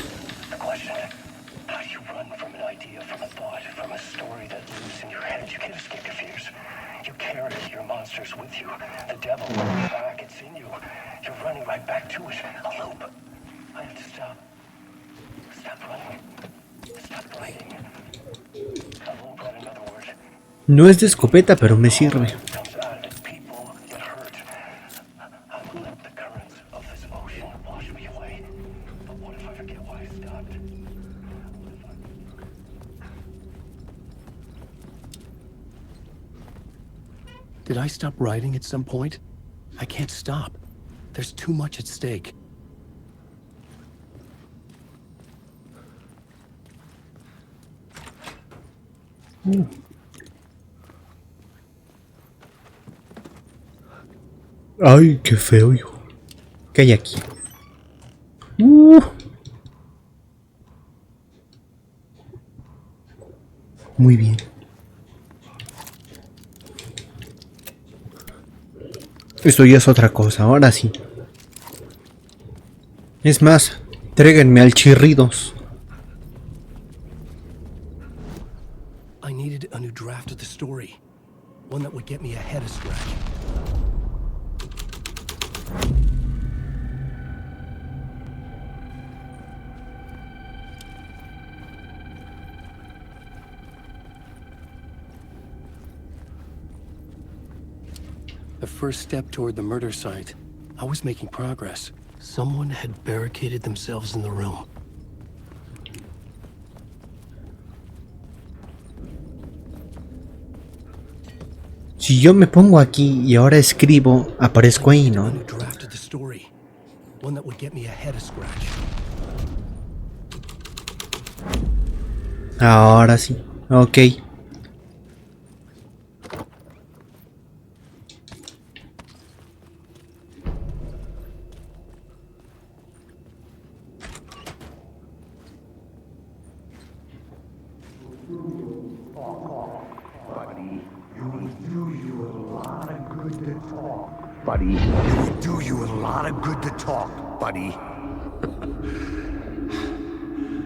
B: No es de escopeta, pero me sirve.
F: Did I stop writing at some point? I can't stop. There's too much at stake.
B: Ay, qué feo, hijo. ¿Qué hay aquí? Muy bien. Esto ya es otra cosa, ahora sí. Es más, tráiganme al chirridos.
F: I needed a new draft of the story. One that would get me ahead of Scratch. The first step toward the murder site. I was making progress. Someone had barricaded themselves in the room.
B: Si yo me pongo aquí y ahora escribo, aparezco ahí, ¿no? Ahora sí, ok.
E: Buddy, it would do you a lot of good to talk, buddy.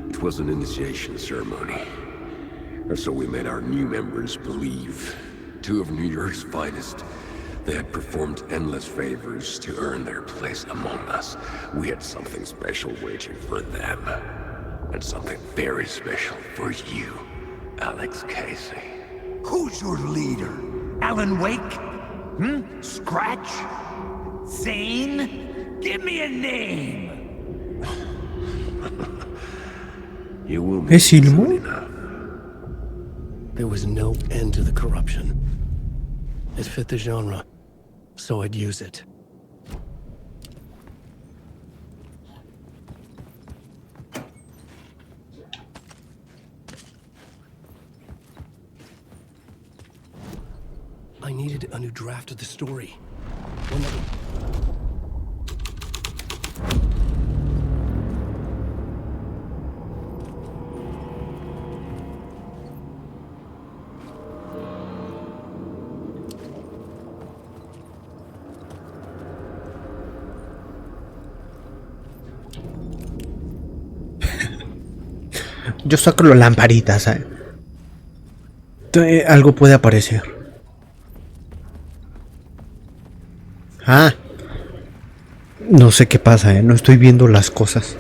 N: It was an initiation ceremony. Or so we made our new members believe. Two of New York's finest. They had performed endless favors to earn their place among us. We had something special waiting for them. And something very special for you, Alex Casey.
E: Who's your leader? Alan Wake? Scratch? Zane? Give me a name!
N: You will
B: be soon
F: enough. There was no end to the corruption. It fit the genre, so I'd use it. I needed a new draft of the story. One that
B: Yo saco las lamparitas, ¿eh? Algo puede aparecer. Ah. No sé qué pasa, ¿eh? No estoy viendo las cosas.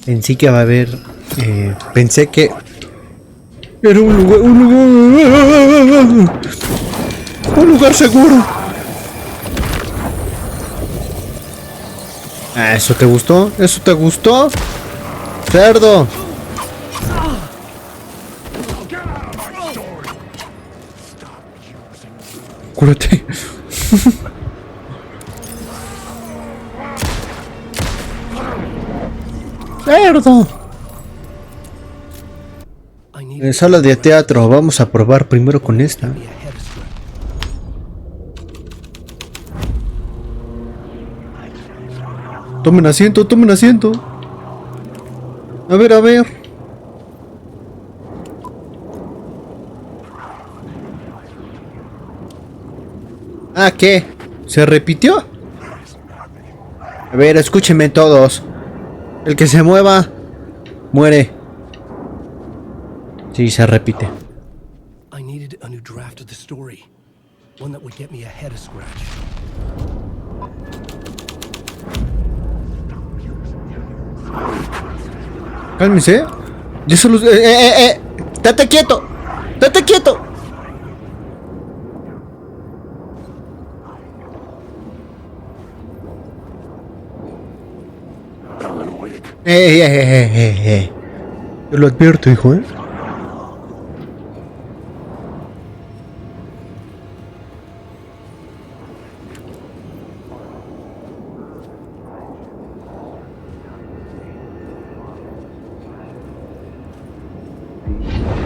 B: Pensé que va a haber. Pensé que era un lugar seguro. Ah, ¿eso te gustó? ¿Eso te gustó? ¡Cerdo! Cúrate. ¡Cerdo! Sala de teatro, vamos a probar primero con esta. Tomen asiento, tomen asiento. A ver, a ver. Ah, ¿qué? ¿Se repitió? A ver, escúchenme todos. El que se mueva, muere. Sí, se repite.
F: I needed a new draft of the story. One that would get me ahead of Scratch.
B: Cálmense. Yo solo... ¡Date quieto! ¡Date quieto! Yo lo advierto, hijo, ¿eh?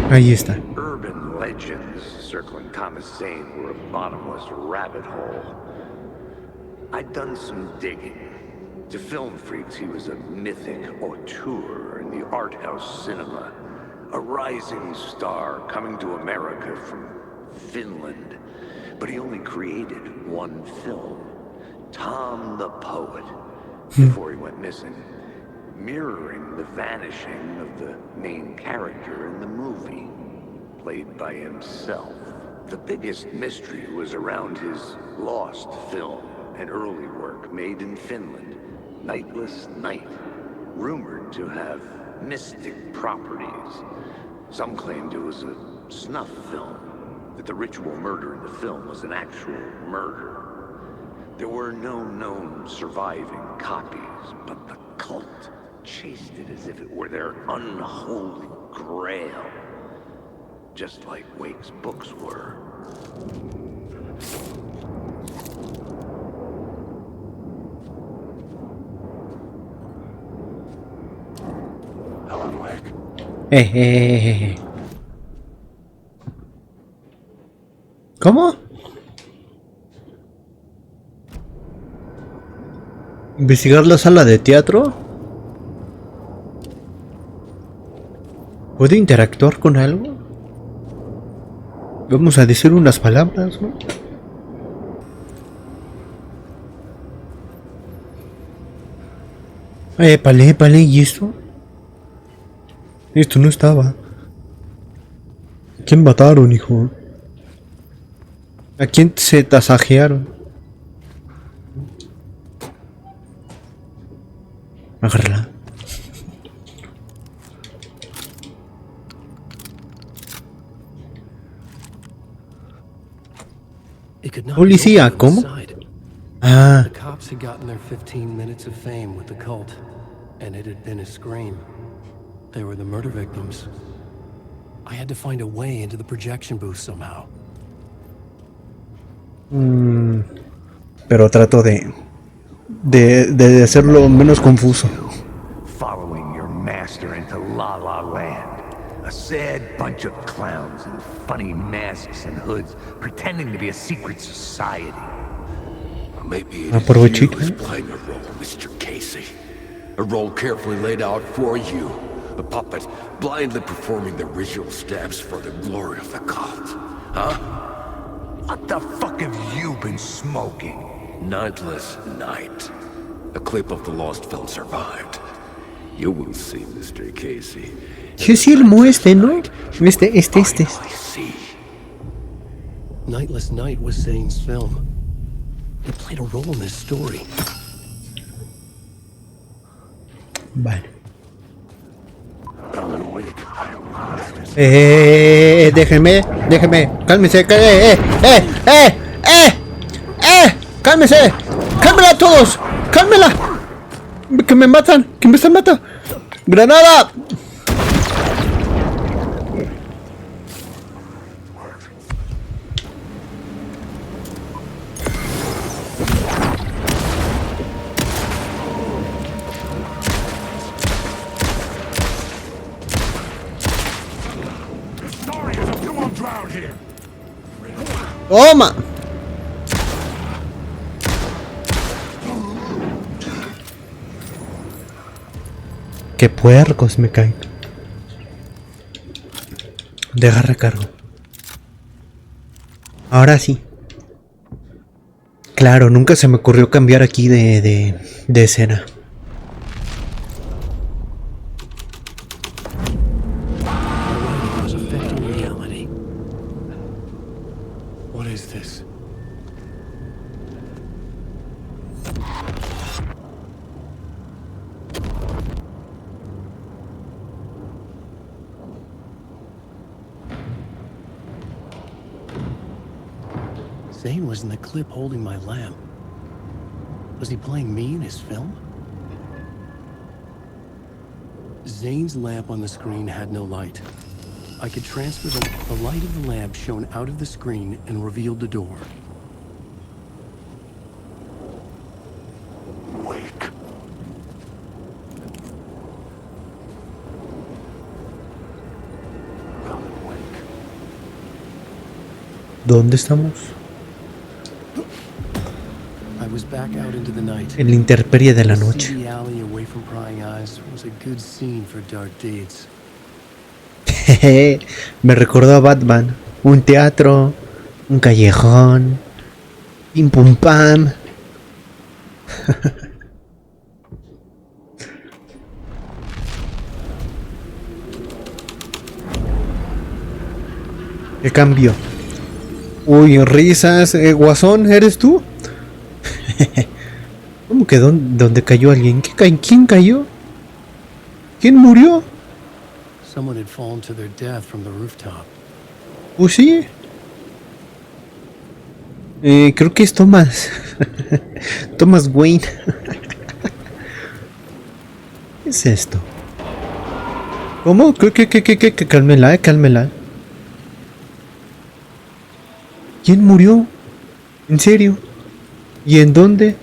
B: Ahí está.
E: Urban legends circling Thomas Zane were a bottomless rabbit hole. I'd done some digging. To film freaks, he was a mythic auteur in the art house cinema. A rising star coming to America from Finland. But he only created one film, Tom the Poet, before he went missing. Mirroring the vanishing of the main character in the movie, played by himself. The biggest mystery was around his lost film, an early work made in Finland, Nightless Night, rumored to have mystic properties. Some claimed it was a snuff film, that the ritual murder in the film was an actual murder. There were no known surviving copies, but the cult chased it as if it were their unholy grail. Just like Wake's books were.
J: Alan Wake.
B: ¿Cómo? ¿Investigar la sala de teatro? ¿Puede interactuar con algo? Vamos a decir unas palabras, ¿no? Épale, ¿y esto? Esto no estaba. ¿A quién mataron, hijo? ¿A quién se tasajearon? Agárrala. Policía, ¿cómo? Ah.
F: The cops had gotten their 15 minutes of fame with the cult, and it had been a scream. they were the murder victims. I had to find a way into the projection booth somehow.
B: Pero trato de hacerlo menos confuso.
E: Following your master into La La Land. A sad bunch of clowns in funny masks and hoods, pretending to be a secret society.
N: Maybe it is you who's playing a role, Mr. Casey. A role carefully laid out for you. A puppet blindly performing the ritual steps for the glory of the cult. Huh?
E: What the fuck have you been smoking?
N: Nightless Night. A clip of the lost film survived. You will see, Mr. Casey.
B: Sí, sí, el mo este, ¿no? Este.
F: Nightless Night was Zane's film. It played a role in this story.
B: Vale. Déjenme, cálmense, cálmense, cálmela todos, cálmela, que me matan, que me están matando, granada. Toma. Qué puercos me caen. Deja recargo. Ahora sí. Claro, nunca se me ocurrió cambiar aquí de escena.
F: Zane was in the clip holding my lamp. Was he playing me in his film? Zane's lamp on the screen had no light. I could transfer the light of the lamp shone out of the screen and revealed the door.
E: Wake.
B: ¿Dónde estamos? En la intemperie de la noche. Me recordó a Batman. Un teatro, un callejón, pim pum pam. ¿Qué cambio? Uy, risas. Guasón, ¿eres tú? ¿Cómo que dónde cayó alguien? ¿Quién cayó? ¿Quién murió? Pues sí. Creo que es Thomas. Thomas Wayne. ¿Qué es esto? ¿Cómo? ¿Qué? Cálmela, cálmela. ¿Quién murió? ¿En serio? ¿Y en dónde?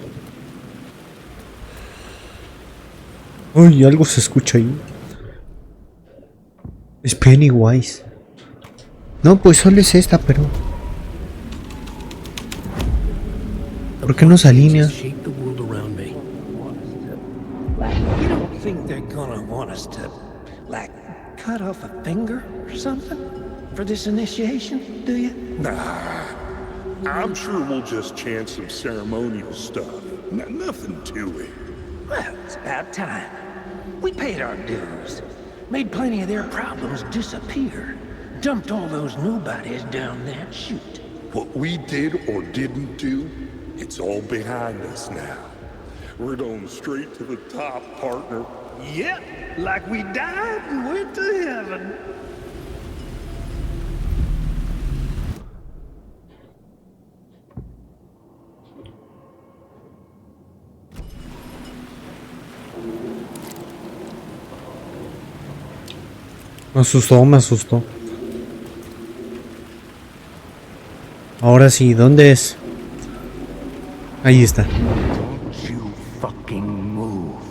B: Uy, algo se escucha ahí. Es Pennywise. No, pues solo es esta, pero... ¿Por qué no se alinea?
O: You don't think they're gonna want us to, like, cut off a finger or something for this initiation, do you?
J: Nah. I'm sure we'll just chant some ceremonial stuff. Nothing to it.
O: Well, it's about time. We paid our dues. Made plenty of their problems disappear. Dumped all those nobodies down that chute.
J: What we did or didn't do, it's all behind us now. We're going straight to the top, partner.
O: Yep, like we died and went to heaven.
B: Me asustó, me asustó. Ahora sí, ¿dónde es? Ahí está.
E: Don't you fucking move,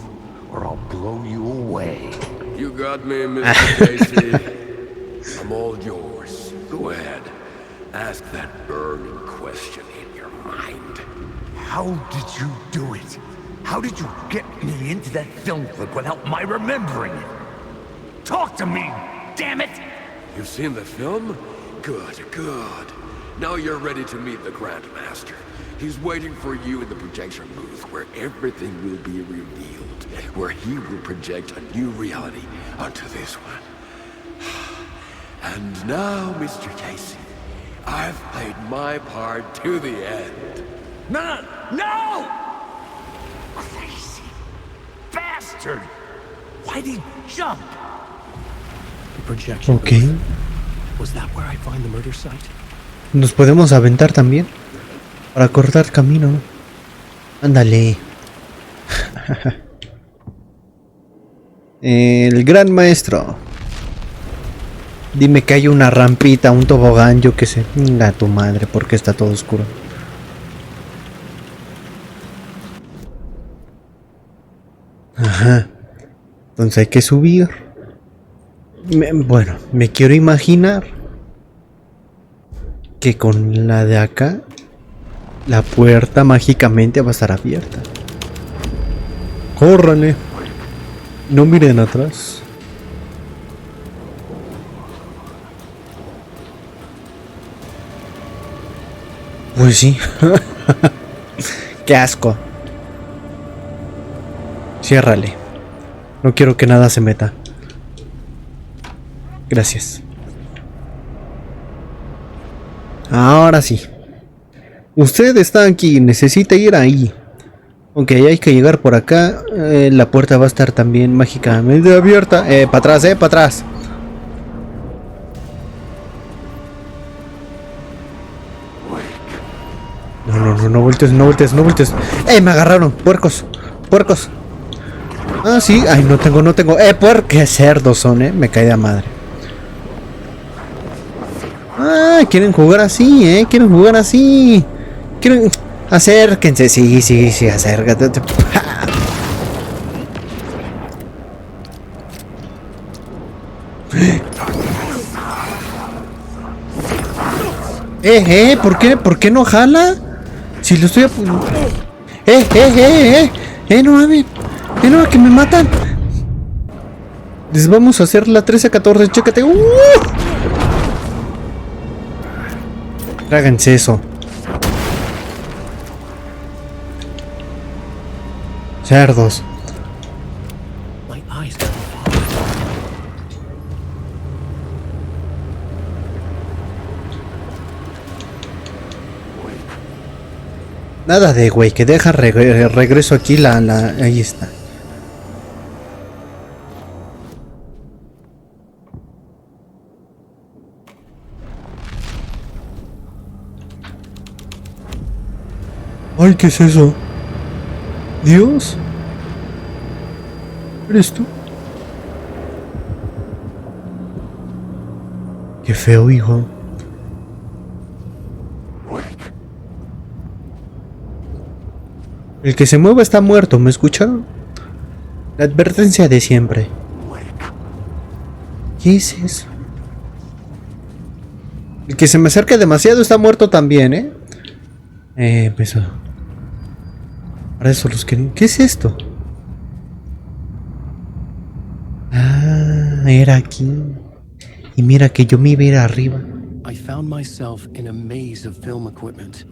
E: or I'll blow you away.
N: You got me, Mr. Casey. I'm all yours. Go ahead. Ask that burning question in your mind.
E: How did you do it? How did you get me into that film clip without my remembering it? Talk to me, damn it!
N: You've seen the film? Good, good. Now you're ready to meet the Grandmaster. He's waiting for you in the projection booth where everything will be revealed, where he will project a new reality onto this one. And now, Mr. Casey, I've played my part to the end.
E: No! No! Crazy bastard! Why'd he jump?
F: The projection
B: Ok.
F: booth. Was that where I find the murder site?
B: Nos podemos aventar también. Para cortar camino. Ándale. El gran maestro. Dime que hay una rampita, un tobogán, yo qué sé. A tu madre, porque está todo oscuro. Ajá. Entonces hay que subir. Bueno, me quiero imaginar que con la de acá la puerta mágicamente va a estar abierta. ¡Córrale! No miren atrás. Pues sí. ¡Qué asco! Ciérrale. No quiero que nada se meta. Gracias. Ahora sí. Usted está aquí, necesita ir ahí. Ok, hay que llegar por acá. La puerta va a estar también mágicamente abierta. Para atrás, para atrás. No voltees, no voltees, no voltees. Me agarraron, puercos, puercos. Ah, sí, ay, no tengo. Qué cerdos son, me cae de madre. Ah, quieren jugar así, quieren jugar así. Quieren... Acérquense, sí, acércate. ¿Por qué no jala? Si lo estoy apuntando. No mames. No, que me matan. Les vamos a hacer la 13-14, chécate. Tráganse eso. Cerdos. Nada de güey, que deja regreso aquí ahí está. Ay, ¿qué es eso? ¿Dios? ¿Eres tú? Qué feo, hijo. El que se mueva está muerto, ¿me escucharon? La advertencia de siempre. ¿Qué es eso? El que se me acerque demasiado está muerto también, empezó. Para eso los quería. ¿Qué es esto? Ah, era aquí. Y mira que yo me iba a ir arriba.
F: I found myself in a maze of film equipment.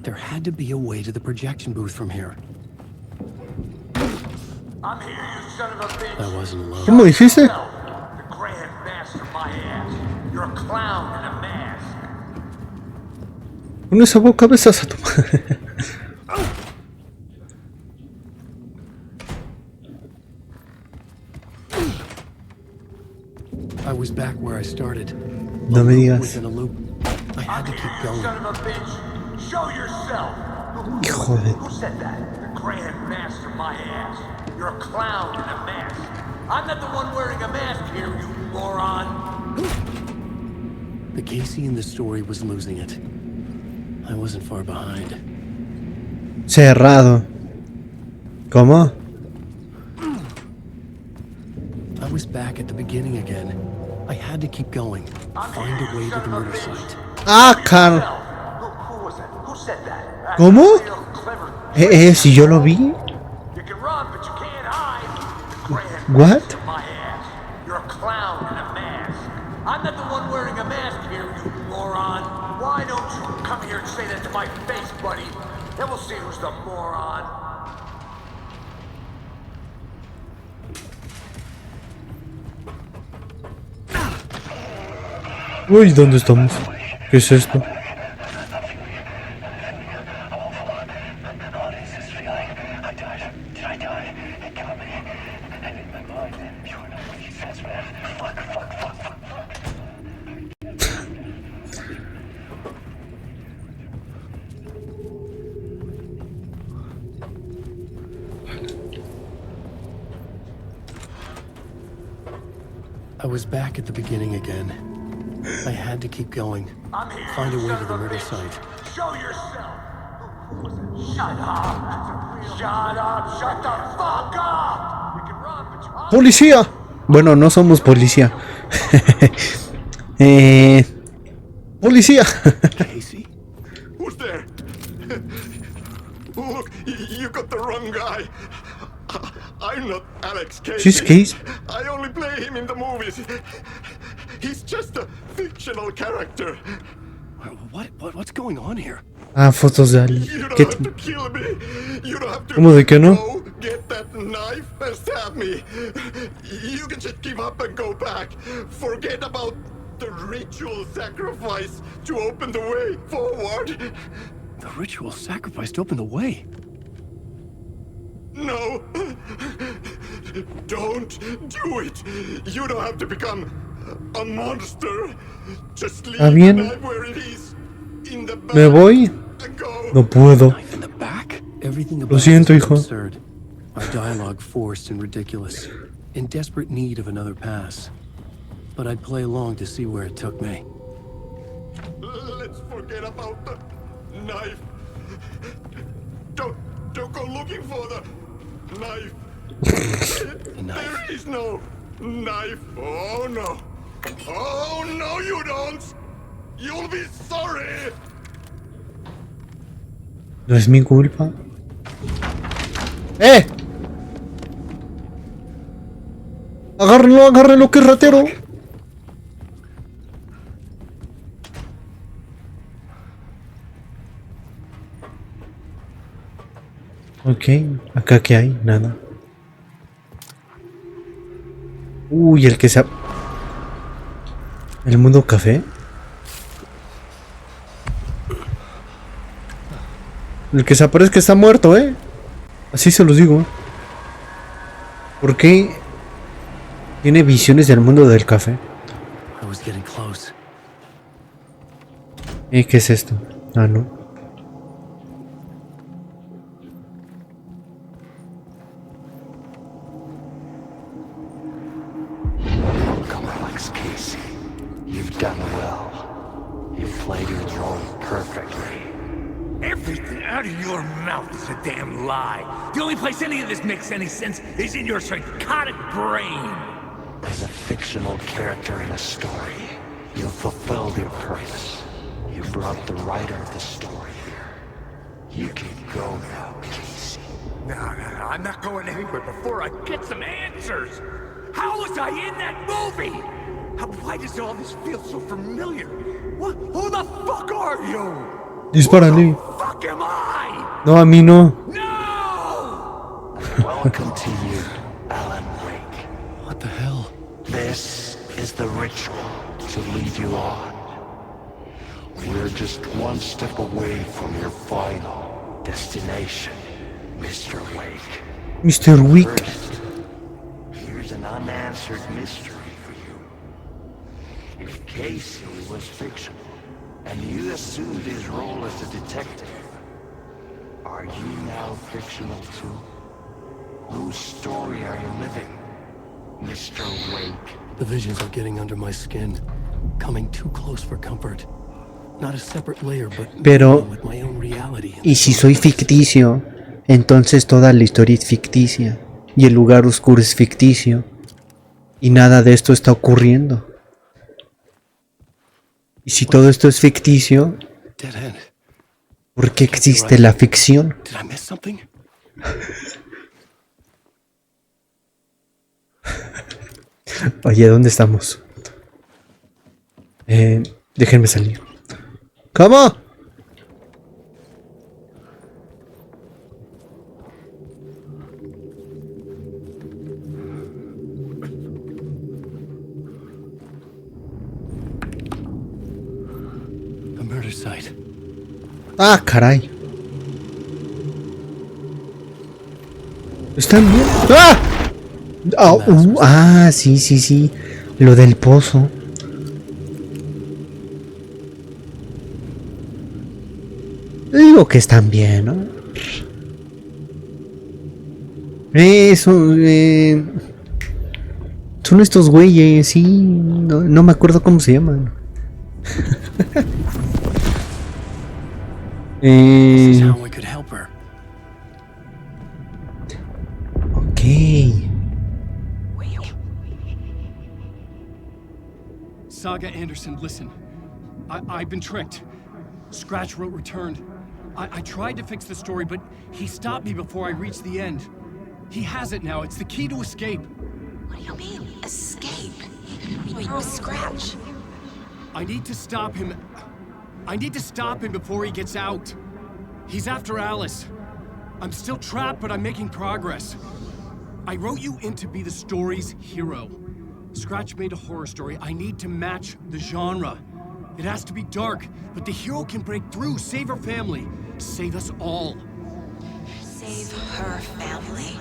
F: There had to be a way to the projection booth from here.
E: I'm here, you son of a bitch.
F: I wasn't alone.
B: ¿Cómo dijiste?
E: The Grand Master, my ass. You're a clown in a mask.
B: Con esa boca besas a tu madre.
F: I was back where I started.
B: No me digas.
F: Within a loop. I had to keep going.
E: Son of a bitch. Show yourself.
B: Hijo de...
E: Who said that? The Grand Master, my ass. You're a clown in a mask. I'm not the one wearing a mask here, you moron.
F: The Casey in the story was losing it. I wasn't far behind.
B: Cerrado. ¿Cómo?
F: I was back at the beginning again. I had to keep going. Find a way to the murder site.
B: Ah, car. ¿Cómo? Si yo lo vi. What?
E: You're a clown in a mask. I'm not the one wearing a mask here, you moron. Why don't you come here and say that to my face, buddy? Then we'll see who's the moron.
B: Uy, ¿dónde estamos? ¿Qué es esto?
F: I was back at the beginning again. I had to keep going. Find a way to the murder site.
E: Show yourself. Shut up. Shut up. Shut the fuck up. You can run, but you...
B: ¡Policía! Bueno, no somos policía. ¡Policía!
J: Casey? Who's there? Look, you got the wrong guy. I'm not Alex Casey.
B: She's Casey.
J: I only play him in the movies. He's just a fictional character.
F: What's going on here?
B: Ah, fotos de Ali.
J: You don't
B: ¿Qué
J: have to kill me. You don't have to
B: ¿Cómo de que no?
J: go get that knife and stab me. You can just give up and go back. Forget about the ritual sacrifice to open the way forward.
F: The ritual sacrifice to open the way?
J: No. Don't do it. You don't have to become a monster. Just leave the
B: bien.
J: knife where it is. In the back.
B: ¿Me voy? No puedo. Lo siento, hijo.
F: Absurd. Our dialogue forced and ridiculous. In desperate need of another pass. But I'd play along to see where it took me.
J: Let's forget about the knife. Don't go looking for the knife. There is no knife. Oh no. Oh no, you don't. You'll be sorry.
B: No es mi culpa. Agárrenlo, agárrenlo, que ratero. Ok, acá que hay, nada. Uy, el que se... ¿El mundo café? El que se aparezca está muerto, Así se los digo. ¿Por qué tiene visiones del mundo del café? ¿Qué es esto? Ah, no.
E: Come on, Alex Casey. You've done well. You've played your role perfectly.
O: Everything out of your mouth is a damn lie. The only place any of this makes any sense is in your psychotic brain.
E: As a fictional character in a story, you've fulfilled your purpose. You brought the writer of the story here. You can go now, Casey.
O: No, I'm not going anywhere before I get some answers. How was I in that movie? Why does all this feel so familiar? Who the fuck are you?
B: Dispárale.
O: Fuck am I?
B: No, a mí no.
O: No!
E: Welcome to you, Alan Wake.
F: What the hell?
E: This is the ritual to lead you on. We're just one step away from your final destination, Mr. Wake.
B: Mr. Wake.
E: First, here's an unanswered mystery for you. If Casey was fictional, and you assumed his role as a detective, are you now fictional too? Whose story are you living, Mr. Wake?
F: The visions are getting under my skin. coming too close for comfort. Not a separate layer, but
B: Pero,
F: with my own reality.
B: ¿y si soy ficticio? Entonces toda la historia es ficticia. Y el lugar oscuro es ficticio. Y nada de esto está ocurriendo. Y si todo esto es ficticio, ¿por qué existe la ficción?
F: Did I miss something?
B: Oye, ¿dónde estamos? Déjenme salir. ¿Cómo?
F: A murder site.
B: Ah, caray. ¿Están bien? ¡Ah! Sí. Lo del pozo. Digo que están bien, ¿no? Eso, son estos güeyes, sí. No me acuerdo cómo se llaman. Ok.
L: Saga Anderson, listen. I've been tricked. Scratch wrote returned. I tried to fix the story, but he stopped me before I reached the end. He has it now. It's the key to escape.
H: What do you mean, escape? You're a Scratch.
L: I need to stop him. I need to stop him before he gets out. He's after Alice. I'm still trapped, but I'm making progress. I wrote you in to be the story's hero. Scratch made a horror story. I need to match the genre. It has to be dark, but the hero can break through, save her family, save us all.
H: Save her family?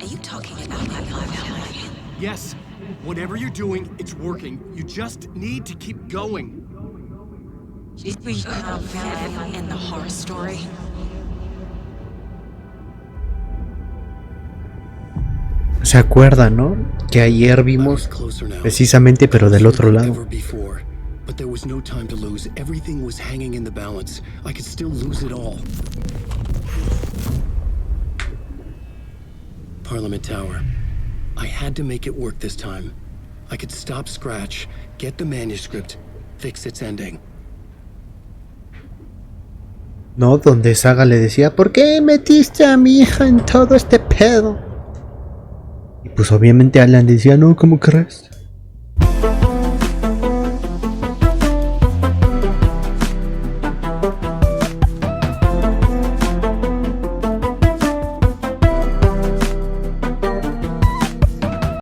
H: Are you talking about my family?
L: Yes, whatever you're doing, it's working. You just need to keep going.
H: She's become family in the horror story.
B: ¿Se acuerdan, no? Que ayer vimos precisamente, pero del otro lado.
F: But there was no time to lose. Everything was hanging in the balance. I could still lose it all. Parliament Tower. I had to make it work this time. I could stop Scratch, get the manuscript, fix its ending.
B: No, donde Saga le decía, ¿por qué metiste a mi hija en todo este pedo? Y pues obviamente Alan decía, no, ¿cómo crees?